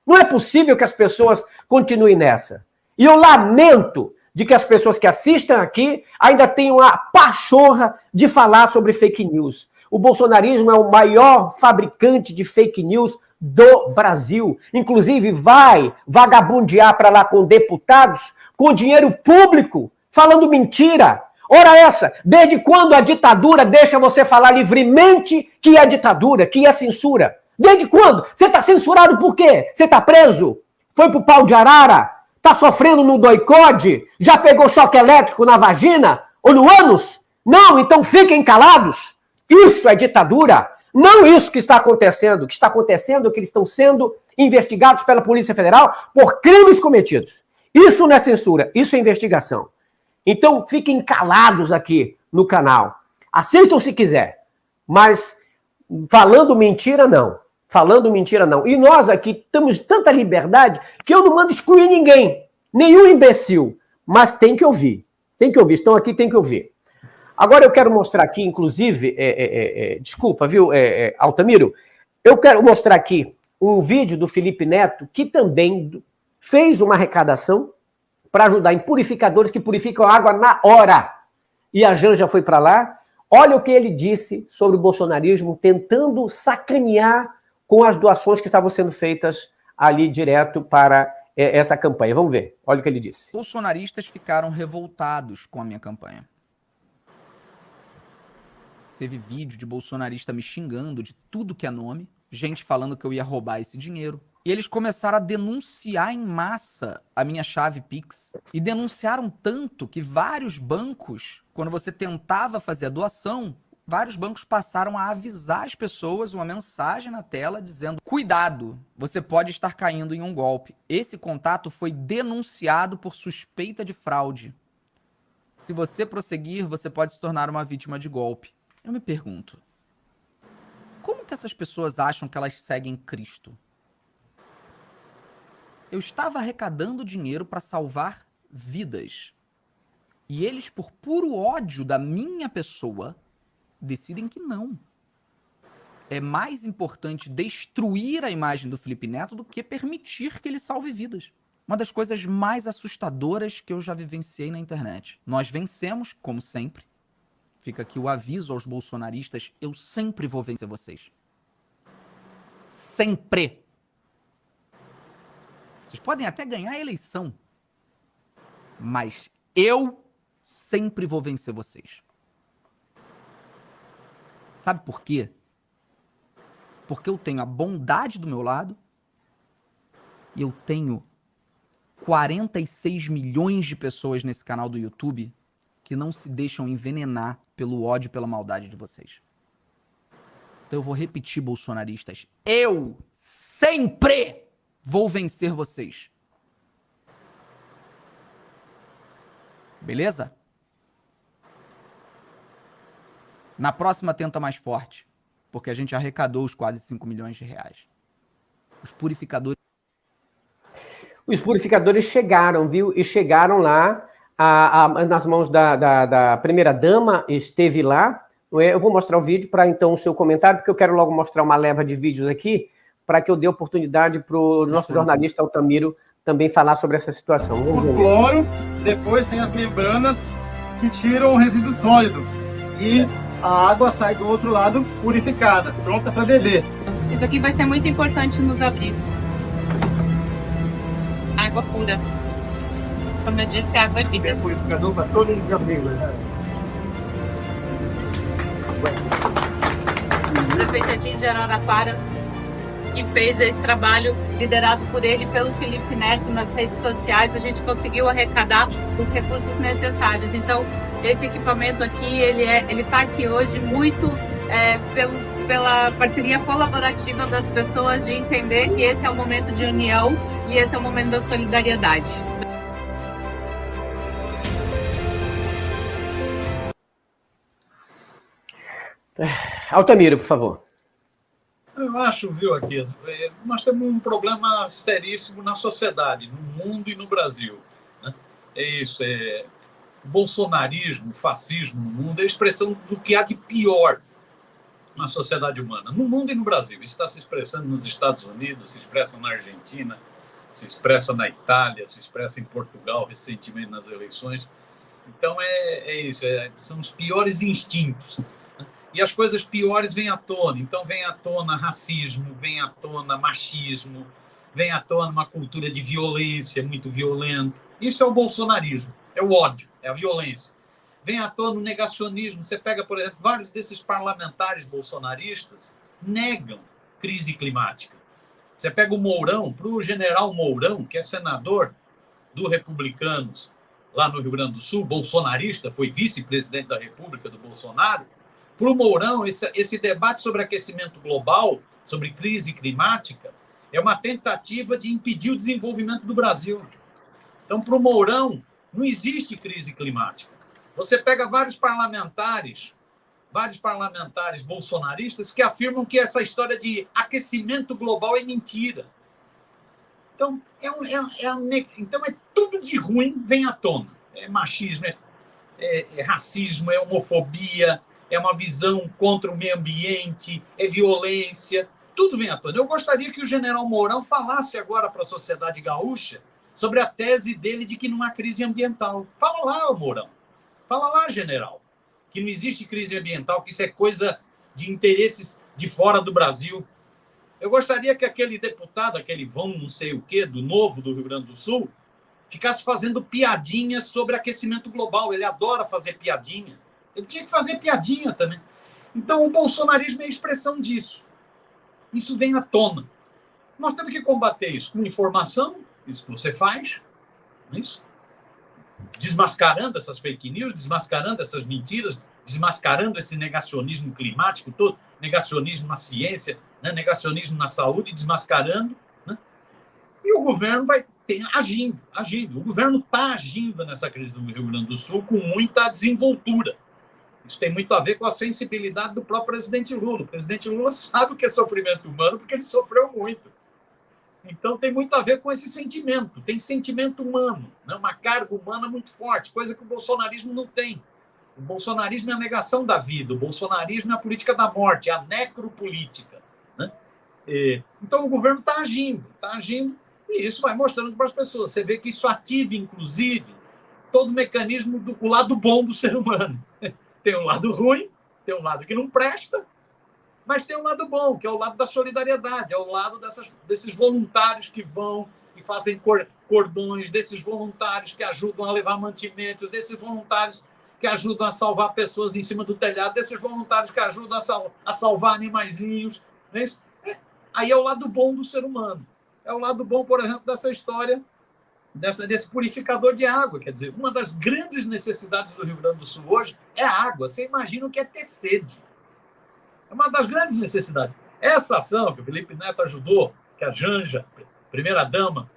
Não é possível que as pessoas continuem nessa. E eu lamento de que as pessoas que assistam aqui ainda tenham a pachorra de falar sobre fake news. O bolsonarismo é o maior fabricante de fake news do Brasil. Inclusive vai vagabundear para lá com deputados com dinheiro público, falando mentira. Ora essa, desde quando a ditadura deixa você falar livremente que é ditadura, que é censura? Desde quando? Você está censurado por quê? Você está preso? Foi pro pau de arara? Está sofrendo no doicode? Já pegou choque elétrico na vagina? Ou no ânus? Não, então fiquem calados. Isso é ditadura. Não isso que está acontecendo. O que está acontecendo é que eles estão sendo investigados pela Polícia Federal por crimes cometidos. Isso não é censura, isso é investigação. Então fiquem calados aqui no canal. Assistam se quiser, mas falando mentira, não. Falando mentira, não. E nós aqui temos tanta liberdade que eu não mando excluir ninguém. Nenhum imbecil. Mas tem que ouvir. Tem que ouvir. Estão aqui, tem que ouvir. Agora eu quero mostrar aqui, inclusive, desculpa, viu, Altamiro? Eu quero mostrar aqui um vídeo do Felipe Neto, que também fez uma arrecadação para ajudar em purificadores que purificam a água na hora. E a Janja foi para lá. Olha o que ele disse sobre o bolsonarismo, tentando sacanear com as doações que estavam sendo feitas ali direto para essa campanha. Vamos ver. Olha o que ele disse. Bolsonaristas ficaram revoltados com a minha campanha. Teve vídeo de bolsonarista me xingando de tudo que é nome, gente falando que eu ia roubar esse dinheiro. E eles começaram a denunciar em massa a minha chave Pix. E denunciaram tanto que vários bancos, quando você tentava fazer a doação, vários bancos passaram a avisar as pessoas, uma mensagem na tela dizendo: cuidado, você pode estar caindo em um golpe. Esse contato foi denunciado por suspeita de fraude. Se você prosseguir, você pode se tornar uma vítima de golpe. Eu me pergunto, como que essas pessoas acham que elas seguem Cristo? Eu estava arrecadando dinheiro para salvar vidas. E eles, por puro ódio da minha pessoa, decidem que não. É mais importante destruir a imagem do Felipe Neto do que permitir que ele salve vidas. Uma das coisas mais assustadoras que eu já vivenciei na internet. Nós vencemos, como sempre. Fica aqui o aviso aos bolsonaristas, eu sempre vou vencer vocês. Sempre. Vocês podem até ganhar a eleição, mas eu sempre vou vencer vocês. Sabe por quê? Porque eu tenho a bondade do meu lado e eu tenho 46 milhões de pessoas nesse canal do YouTube que não se deixam envenenar pelo ódio e pela maldade de vocês. Então eu vou repetir, bolsonaristas, eu sempre vou vencer vocês. Beleza? Na próxima tenta mais forte, porque a gente arrecadou os quase 5 milhões de reais. Os purificadores... Os purificadores chegaram, viu? E chegaram lá nas mãos da primeira-dama, esteve lá. Eu vou mostrar o vídeo para, então, o seu comentário, porque eu quero logo mostrar uma leva de vídeos aqui, para que eu dê oportunidade para o nosso jornalista Altamiro também falar sobre essa situação. O cloro, depois tem as membranas que tiram o resíduo sólido. E a água sai do outro lado purificada, pronta para beber. Isso aqui vai ser muito importante nos abrigos. Água pura. como eu disse, a água é vida. Purificador para todos os amigos, né? O prefeito Edinho de Araraquara, que fez esse trabalho liderado por ele e pelo Felipe Neto nas redes sociais, a gente conseguiu arrecadar os recursos necessários. Então, esse equipamento aqui, ele está aqui hoje muito pela parceria colaborativa das pessoas de entender que esse é o momento de união e esse é o momento da solidariedade. Altamiro, por favor. Eu acho, viu, aqui, nós temos um problema seríssimo na sociedade, no mundo e no Brasil. Né? É isso, o bolsonarismo, o fascismo no mundo é a expressão do que há de pior na sociedade humana, no mundo e no Brasil. Isso está se expressando nos Estados Unidos, se expressa na Argentina, se expressa na Itália, se expressa em Portugal recentemente nas eleições. Então é isso, são os piores instintos. E as coisas piores vêm à tona. Então vem à tona racismo, vem à tona machismo, vem à tona uma cultura de violência muito violenta. Isso é o bolsonarismo, é o ódio, é a violência. Vem à tona o negacionismo. Você pega, por exemplo, vários desses parlamentares bolsonaristas negam crise climática. Você pega o Mourão, para o general Mourão, que é senador do Republicanos lá no Rio Grande do Sul, bolsonarista, foi vice-presidente da República do Bolsonaro. Para o Mourão, esse debate sobre aquecimento global, sobre crise climática, é uma tentativa de impedir o desenvolvimento do Brasil. Então, para o Mourão, não existe crise climática. Você pega vários parlamentares bolsonaristas que afirmam que essa história de aquecimento global é mentira. Então, então é tudo de ruim vem à tona. É machismo, é racismo, é homofobia, é uma visão contra o meio ambiente, é violência, tudo vem à tona. Eu gostaria que o general Mourão falasse agora para a sociedade gaúcha sobre a tese dele de que não há crise ambiental. Fala lá, Mourão. Fala lá, general, que não existe crise ambiental, que isso é coisa de interesses de fora do Brasil. Eu gostaria que aquele deputado, aquele vão não sei o quê, do Novo do Rio Grande do Sul, ficasse fazendo piadinhas sobre aquecimento global. Ele adora fazer piadinha. Ele tinha que fazer piadinha também. Então, o bolsonarismo é a expressão disso. Isso vem à tona. Nós temos que combater isso com informação, isso que você faz, isso, desmascarando essas fake news, desmascarando essas mentiras, desmascarando esse negacionismo climático todo, negacionismo na ciência, né, negacionismo na saúde, desmascarando. Né? E o governo vai agindo. O governo está agindo nessa crise do Rio Grande do Sul com muita desenvoltura. Isso tem muito a ver com a sensibilidade do próprio presidente Lula. O presidente Lula sabe o que é sofrimento humano porque ele sofreu muito. Então, tem muito a ver com esse sentimento. Tem sentimento humano, né? Uma carga humana muito forte, coisa que o bolsonarismo não tem. O bolsonarismo é a negação da vida. O bolsonarismo é a política da morte, é a necropolítica. Né? Então, o governo está agindo. E isso vai mostrando para as pessoas. Você vê que isso ativa, inclusive, todo o mecanismo do lado bom do ser humano. Tem um lado ruim, tem um lado que não presta, mas tem um lado bom, que é o lado da solidariedade, é o lado desses voluntários que vão e fazem cordões, desses voluntários que ajudam a levar mantimentos, desses voluntários que ajudam a salvar pessoas em cima do telhado, desses voluntários que ajudam a salvar animaizinhos. Né? Aí é o lado bom do ser humano. É o lado bom, por exemplo, dessa história desse purificador de água. Quer dizer, uma das grandes necessidades do Rio Grande do Sul hoje é a água. Você imagina o que é ter sede. É uma das grandes necessidades. Essa ação que o Felipe Neto ajudou, que a Janja, primeira-dama,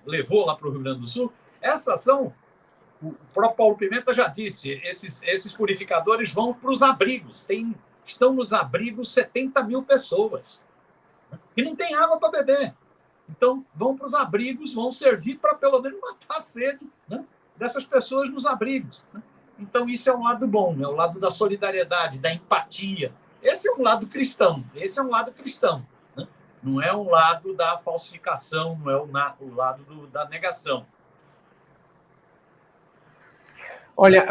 levou lá para o Rio Grande do Sul, essa ação, o próprio Paulo Pimenta já disse, esses purificadores vão para os abrigos. Estão nos abrigos 70 mil pessoas que não tem água para beber. Então, vão para os abrigos, vão servir para, pelo menos, matar a sede, né, dessas pessoas nos abrigos. Né? Então, isso é um lado bom, é o lado da solidariedade, da empatia. Esse é um lado cristão. Né? Não é um lado da falsificação, não é o lado da negação. Olha,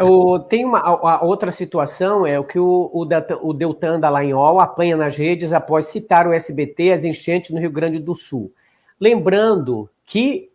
tem a outra situação, é o que o Deltan Dallagnol apanha nas redes após citar o SBT, as enchentes no Rio Grande do Sul. Lembrando que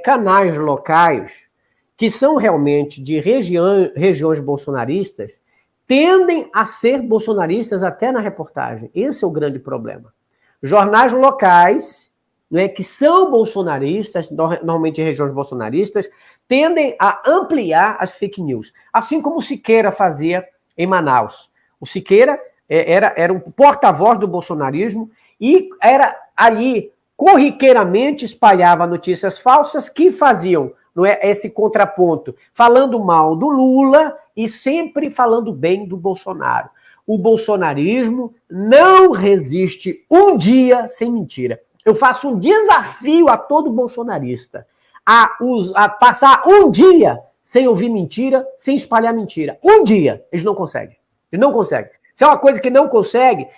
canais locais que são realmente de regiões bolsonaristas, tendem a ser bolsonaristas até na reportagem. Esse é o grande problema. Jornais locais, né, que são bolsonaristas, normalmente em regiões bolsonaristas, tendem a ampliar as fake news. Assim como o Siqueira fazia em Manaus. O Siqueira era um porta-voz do bolsonarismo e era ali, corriqueiramente, espalhava notícias falsas que faziam, não é, esse contraponto, falando mal do Lula e sempre falando bem do Bolsonaro. O bolsonarismo não resiste um dia sem mentira. Eu faço um desafio a todo bolsonarista a passar um dia sem ouvir mentira, sem espalhar mentira. Um dia. Eles não conseguem. Eles não conseguem. Se é uma coisa que não consegue,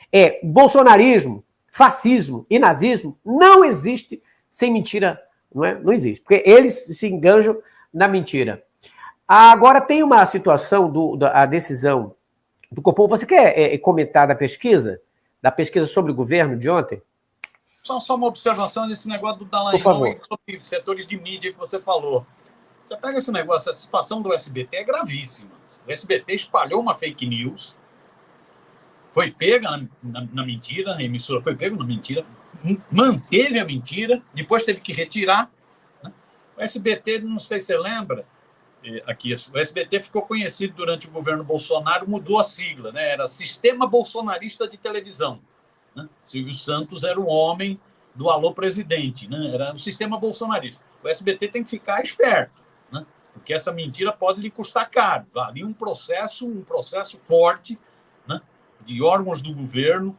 bolsonarismo, fascismo e nazismo não existe sem mentira. Não é? Não existe. Porque eles se enganjam na mentira. Agora, tem uma situação da decisão do Copom. Você quer comentar da pesquisa sobre o governo de ontem? Só uma observação nesse negócio do Dallagnol sobre setores de mídia que você falou. Você pega esse negócio, a situação do SBT é gravíssima. O SBT espalhou uma fake news, foi pega na mentira, a emissora foi pega na mentira, manteve a mentira, depois teve que retirar. Né? O SBT, não sei se você lembra, o SBT ficou conhecido durante o governo Bolsonaro, mudou a sigla, né? Era Sistema Bolsonarista de Televisão. Né? Silvio Santos era o homem do Alô Presidente, né? Era o sistema bolsonarista. O SBT tem que ficar esperto, né? Porque essa mentira pode lhe custar caro. Valia um processo forte, né? De órgãos do governo,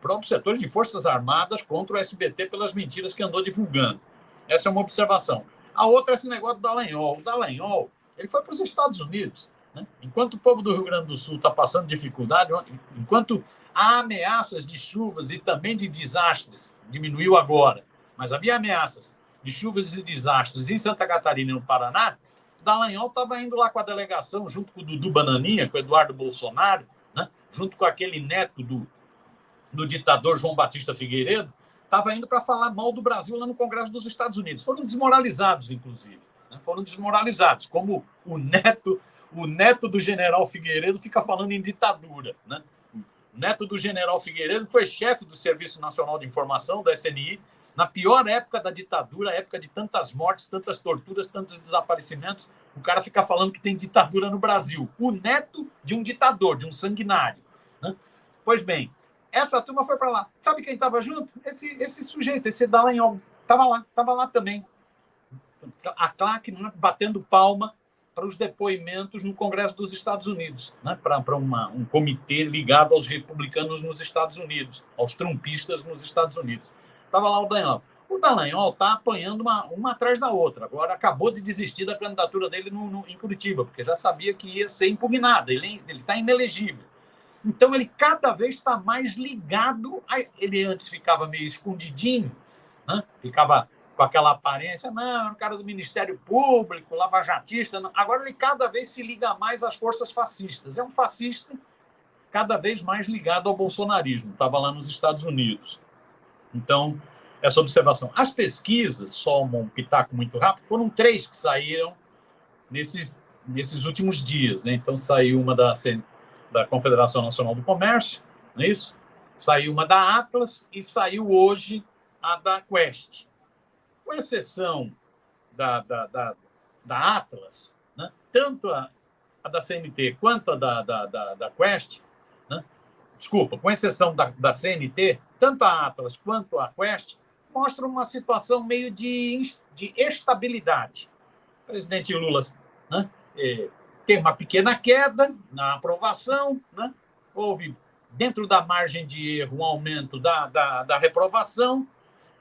próprios setores de Forças Armadas contra o SBT pelas mentiras que andou divulgando. Essa é uma observação. A outra é esse negócio do Dallagnol. O Dallagnol, ele foi para os Estados Unidos. Né? Enquanto o povo do Rio Grande do Sul está passando dificuldade, enquanto há ameaças de chuvas e também de desastres, diminuiu agora, mas havia ameaças de chuvas e desastres em Santa Catarina e no Paraná, Dallagnol estava indo lá com a delegação, junto com o Dudu Bananinha, com o Eduardo Bolsonaro, né? Junto com aquele neto do ditador João Batista Figueiredo, estava indo para falar mal do Brasil lá no Congresso dos Estados Unidos. Foram desmoralizados, inclusive. Né? Foram desmoralizados, como o neto do general Figueiredo fica falando em ditadura. Né? O neto do general Figueiredo foi chefe do Serviço Nacional de Informação, da SNI, na pior época da ditadura, época de tantas mortes, tantas torturas, tantos desaparecimentos. O cara fica falando que tem ditadura no Brasil. O neto de um ditador, de um sanguinário. Né? Pois bem, essa turma foi para lá. Sabe quem estava junto? Esse sujeito, esse Dallagnol. Estava lá também. A claque, né, batendo palma para os depoimentos no Congresso dos Estados Unidos, né, para um comitê ligado aos republicanos nos Estados Unidos, aos trumpistas nos Estados Unidos. Estava lá o Dallagnol. O Dallagnol está apanhando uma atrás da outra. Agora acabou de desistir da candidatura dele em Curitiba, porque já sabia que ia ser impugnada. Ele está inelegível. Então, ele cada vez está mais ligado. Ele antes ficava meio escondidinho, né? Ficava com aquela aparência, não, era um cara do Ministério Público, lavajatista. Não. Agora, ele cada vez se liga mais às forças fascistas. É um fascista cada vez mais ligado ao bolsonarismo. Estava lá nos Estados Unidos. Então, essa observação. As pesquisas, só um pitaco muito rápido, foram 3 que saíram nesses últimos dias. Né? Então, saiu uma da Confederação Nacional do Comércio, não é isso? Saiu uma da Atlas e saiu hoje a da Quest. Com exceção da Atlas, né? Tanto a da CNT quanto a da Quest, né? Desculpa, com exceção da CNT, tanto a Atlas quanto a Quest mostram uma situação meio de estabilidade. O presidente Lula, né? Tem uma pequena queda na aprovação, né? Houve, dentro da margem de erro, um aumento da reprovação.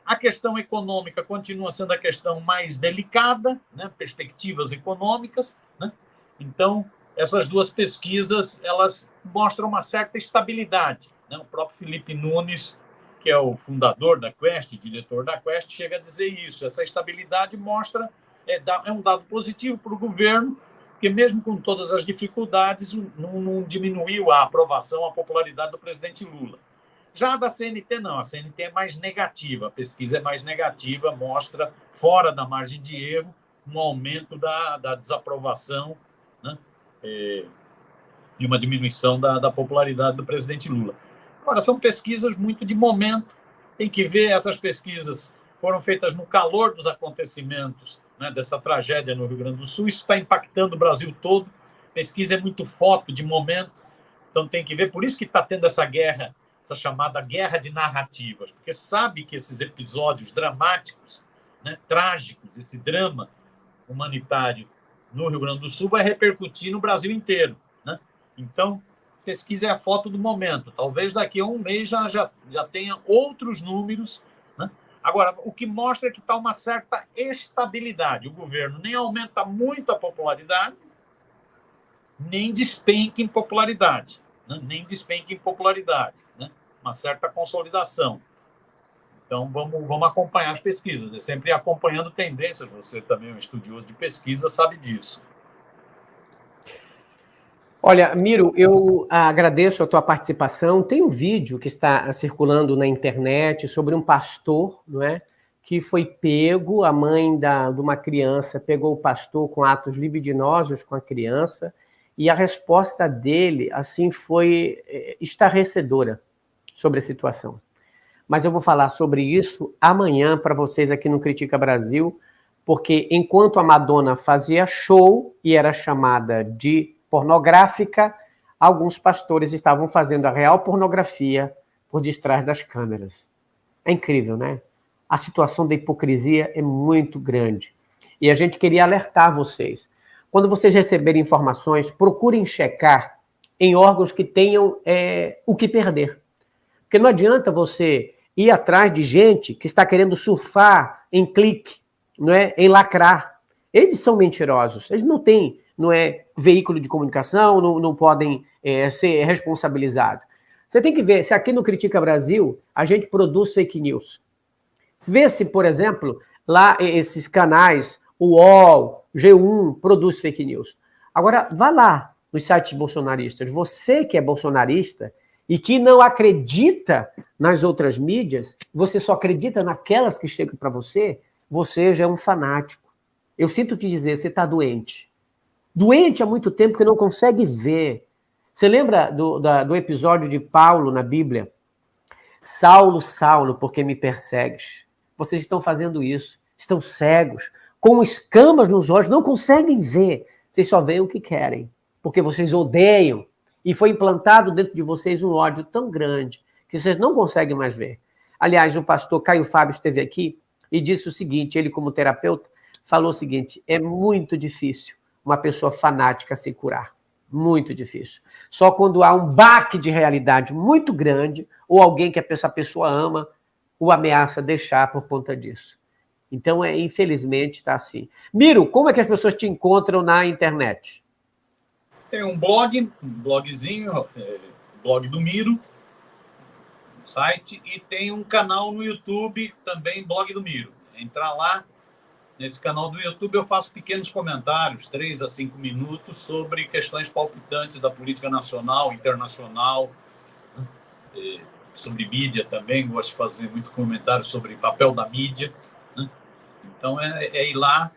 A questão econômica continua sendo a questão mais delicada, né? Perspectivas econômicas. Né? Então, essas duas pesquisas elas mostram uma certa estabilidade. Né? O próprio Felipe Nunes, que é o fundador da Quest, diretor da Quest, chega a dizer isso. Essa estabilidade mostra, é um dado positivo para o governo, porque mesmo com todas as dificuldades, não diminuiu a aprovação, a popularidade do presidente Lula. Já a da CNT, não. A CNT é mais negativa, a pesquisa é mais negativa, mostra fora da margem de erro, um aumento da desaprovação, né? E uma diminuição da popularidade do presidente Lula. Agora, são pesquisas muito de momento, tem que ver, essas pesquisas foram feitas no calor dos acontecimentos, né, dessa tragédia no Rio Grande do Sul, isso está impactando o Brasil todo, pesquisa é muito foto de momento, então tem que ver, por isso que está tendo essa guerra, essa chamada guerra de narrativas, porque sabe que esses episódios dramáticos, né, trágicos, esse drama humanitário no Rio Grande do Sul vai repercutir no Brasil inteiro, né? Então, pesquisa é a foto do momento. Talvez daqui a um mês já tenha outros números, né? Agora, o que mostra é que está uma certa estabilidade. O governo nem aumenta muito a popularidade, nem despenca em popularidade, né? Né? Uma certa consolidação. Então, vamos acompanhar as pesquisas, né? Sempre acompanhando tendências. Você também é um estudioso de pesquisa, sabe disso. Olha, Miro, eu agradeço a tua participação. Tem um vídeo que está circulando na internet sobre um pastor, não é, que foi pego, a mãe de uma criança pegou o pastor com atos libidinosos com a criança, e a resposta dele, assim, foi estarrecedora sobre a situação. Mas eu vou falar sobre isso amanhã para vocês aqui no Critica Brasil, porque enquanto a Madonna fazia show e era chamada de pornográfica, alguns pastores estavam fazendo a real pornografia por detrás das câmeras. É incrível, né? A situação da hipocrisia é muito grande. E a gente queria alertar vocês. Quando vocês receberem informações, procurem checar em órgãos que tenham o que perder. Porque não adianta você ir atrás de gente que está querendo surfar em clique, não é? Em lacrar. Eles são mentirosos. Eles não têm, não é, veículo de comunicação, não podem ser responsabilizados. Você tem que ver se aqui no Critica Brasil a gente produz fake news. Vê se, por exemplo, lá esses canais, o UOL, G1, produz fake news. Agora, vá lá nos sites bolsonaristas. Você que é bolsonarista e que não acredita nas outras mídias, você só acredita naquelas que chegam para você, você já é um fanático. Eu sinto te dizer, você está doente. Doente há muito tempo que não consegue ver. Você lembra do episódio de Paulo na Bíblia? Saulo, Saulo, por que me persegues? Vocês estão fazendo isso. Estão cegos, com escamas nos olhos, não conseguem ver. Vocês só veem o que querem, porque vocês odeiam. E foi implantado dentro de vocês um ódio tão grande que vocês não conseguem mais ver. Aliás, o pastor Caio Fábio esteve aqui e disse o seguinte, ele como terapeuta, falou o seguinte, é muito difícil uma pessoa fanática se curar. Muito difícil. Só quando há um baque de realidade muito grande ou alguém que essa pessoa ama o ameaça deixar por conta disso. Então, infelizmente, está assim. Miro, como é que as pessoas te encontram na internet? Tem um blogzinho, blog do Miro, um site, e tem um canal no YouTube, também blog do Miro. Entrar lá, nesse canal do YouTube eu faço pequenos comentários, 3 a 5 minutos, sobre questões palpitantes da política nacional, internacional, sobre mídia também, gosto de fazer muito comentário sobre o papel da mídia, né? Então é ir lá,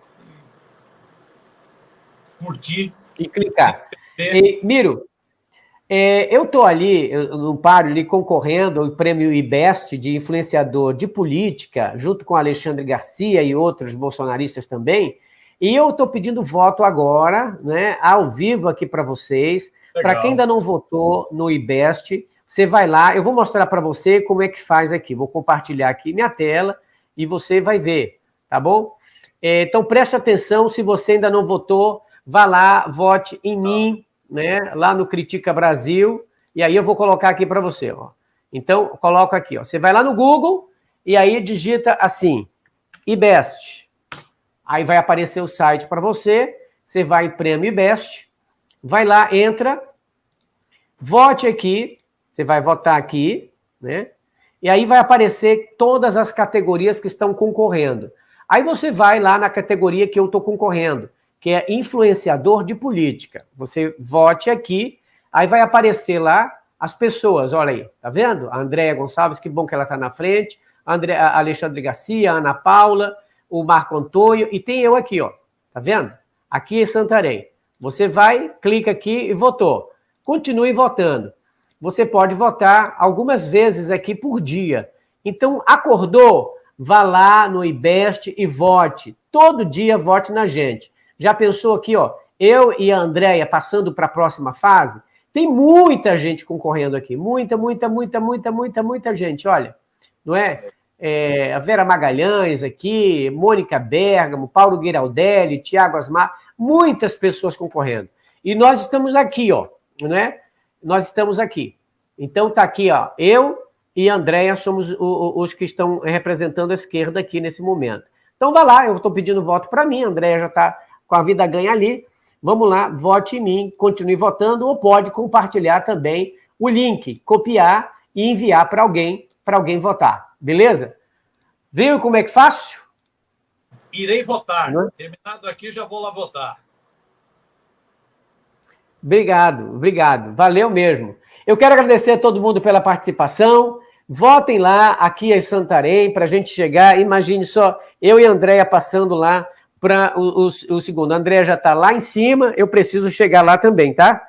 curtir e clicar. Miro, eu estou ali, eu não paro ali concorrendo ao prêmio IBEST de influenciador de política, junto com Alexandre Garcia e outros bolsonaristas também, e eu estou pedindo voto agora, né, ao vivo aqui para vocês. Para quem ainda não votou no IBEST, você vai lá, eu vou mostrar para você como é que faz aqui, vou compartilhar aqui minha tela e você vai ver, tá bom? Então preste atenção, se você ainda não votou, vá lá, vote em mim, né, lá no Critica Brasil, e aí eu vou colocar aqui para você, ó. Então, coloco aqui, ó. Você vai lá no Google e aí digita assim, IBEST. Aí vai aparecer o site para você, você vai em Prêmio IBEST, vai lá, entra, vote aqui, você vai votar aqui, né? E aí vai aparecer todas as categorias que estão concorrendo. Aí você vai lá na categoria que eu estou concorrendo, que é influenciador de política. Você vote aqui, aí vai aparecer lá as pessoas, olha aí, tá vendo? A Andréia Gonçalves, que bom que ela está na frente, a Alexandre Garcia, a Ana Paula, o Marco Antônio, e tem eu aqui, ó, Tá vendo? Aqui em Santarém. Você vai, clica aqui e votou. Continue votando. Você pode votar algumas vezes aqui por dia. Então, acordou? Vá lá no IBEST e vote. Todo dia vote na gente. Já pensou aqui, ó, eu e a Andréia passando para a próxima fase? Tem muita gente concorrendo aqui. Muita gente. Olha, não é? A Vera Magalhães aqui, Mônica Bergamo, Paulo Guiraldelli, Tiago Asmar, muitas pessoas concorrendo. E nós estamos aqui, ó, não é? Nós estamos aqui. Então tá aqui, ó, eu e a Andréia somos os que estão representando a esquerda aqui nesse momento. Então vá lá, eu estou pedindo voto para mim, a Andréia já está com a vida ganha ali. Vamos lá, vote em mim, continue votando, ou pode compartilhar também o link, copiar e enviar para alguém votar. Beleza? Viu como é que fácil? Irei votar. Terminado aqui, já vou lá votar. Obrigado. Valeu mesmo. Eu quero agradecer a todo mundo pela participação. Votem lá, aqui em Santarém, para a gente chegar. Imagine só, eu e a Andréia passando lá para o segundo. A Andréia já está lá em cima, eu preciso chegar lá também, tá?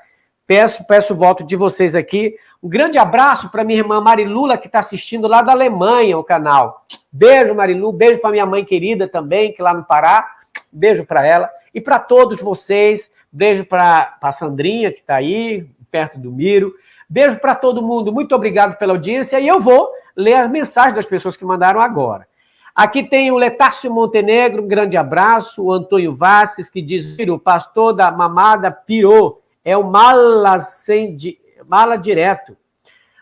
Peço o voto de vocês aqui. Um grande abraço para minha irmã Marilula, que está assistindo lá da Alemanha o canal. Beijo, Marilu. Beijo para minha mãe querida também, que lá no Pará. Beijo para ela. E para todos vocês. Beijo para a Sandrinha, que está aí, perto do Miro. Beijo para todo mundo. Muito obrigado pela audiência. E eu vou ler as mensagens das pessoas que mandaram agora. Aqui tem o Letácio Montenegro, um grande abraço. O Antônio Vasques, que diz: o pastor da mamada pirou. É o mala direto.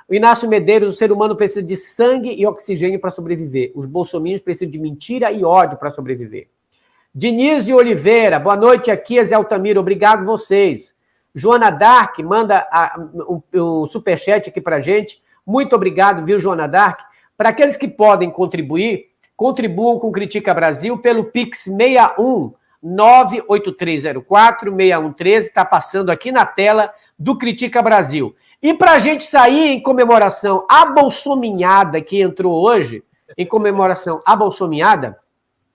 O Inácio Medeiros: o ser humano precisa de sangue e oxigênio para sobreviver. Os bolsominions precisam de mentira e ódio para sobreviver. Denise Oliveira: boa noite, aqui é Zé Altamiro, obrigado vocês. Joana Dark manda um superchat aqui para gente. Muito obrigado, viu, Joana Dark? Para aqueles que podem contribuir, contribuam com Critica Brasil pelo Pix 61 98304-6113, está passando aqui na tela do Critica Brasil. E para a gente sair em comemoração à bolsominhada que entrou hoje, em comemoração à bolsominhada,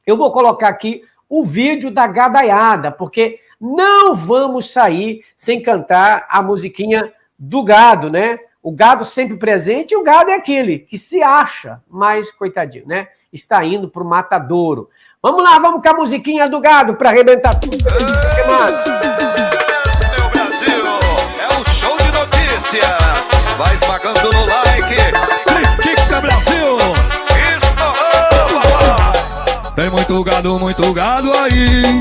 eu vou colocar aqui o vídeo da gadaiada, porque não vamos sair sem cantar a musiquinha do gado, né? O gado sempre presente, e o gado é aquele que se acha, mas, coitadinho, né? Está indo para o matadouro. Vamos lá, vamos com a musiquinha do gado para arrebentar tudo. Meu Brasil, é um show de notícias. Vai esmagando no like. Critica Brasil. Estourou, papai. Tem muito gado aí.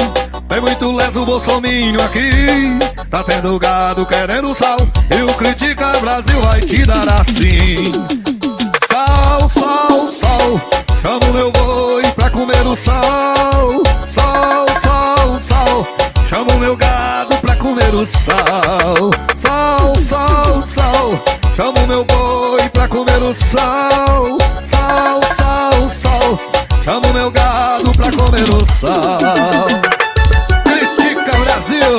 Tem muito leso bolsominho aqui. Tá tendo gado querendo sal. E o Critica Brasil vai te dar assim. Sal, sal, sal. Chamo meu boi pra comer o sal. Sal, sal, sal. Chamo meu gado pra comer o sal. Sal, sal, sal. Chamo meu boi pra comer o sal. Sal, sal, sal. Chamo meu gado pra comer o sal. Critica Brasil,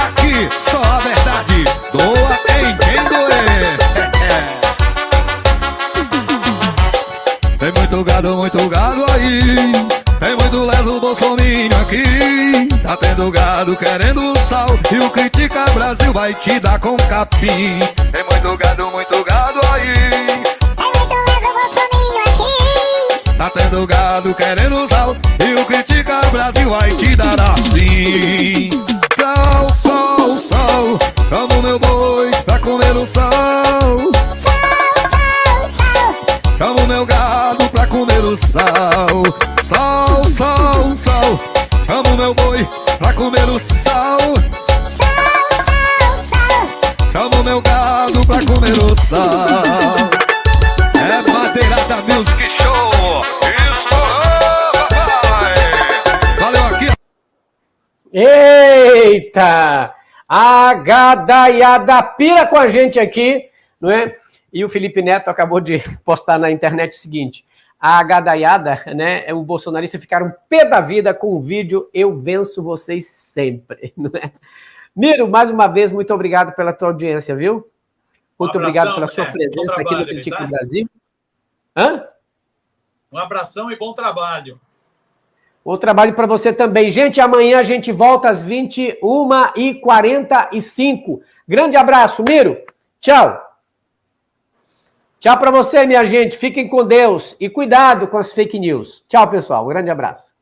aqui só a verdade. Doa em quem doer. Tem muito gado aí. Tem muito leso bolsominho aqui. Tá tendo gado querendo sal. E o Critica Brasil vai te dar com capim. Tem muito gado aí. Tem muito leso bolsominho aqui. Tá tendo gado querendo sal. E o Critica Brasil vai te dar assim. Sal, sal, sal. Chamo meu boi pra comer o sal. Chamo meu gado pra comer o sal. Sal, sal, sal. Chamo meu boi pra comer o sal. Chamo meu gado pra comer o sal. É Madeirada Music Show. Estourou, papai. Valeu aqui. Eita! A gadaiada pira com a gente aqui, não é? E o Felipe Neto acabou de postar na internet o seguinte: a gadaiada, né, o bolsonarista ficaram pé da vida com o vídeo "Eu venço vocês sempre", não é? Miro, mais uma vez, muito obrigado pela tua audiência, viu? Muito obrigado pela sua presença aqui no Critica Brasil. Hã? Um abração e bom trabalho. Bom trabalho para você também. Gente, amanhã a gente volta às 21h45. Grande abraço, Miro. Tchau. Tchau para você, minha gente. Fiquem com Deus e cuidado com as fake news. Tchau, pessoal. Grande abraço.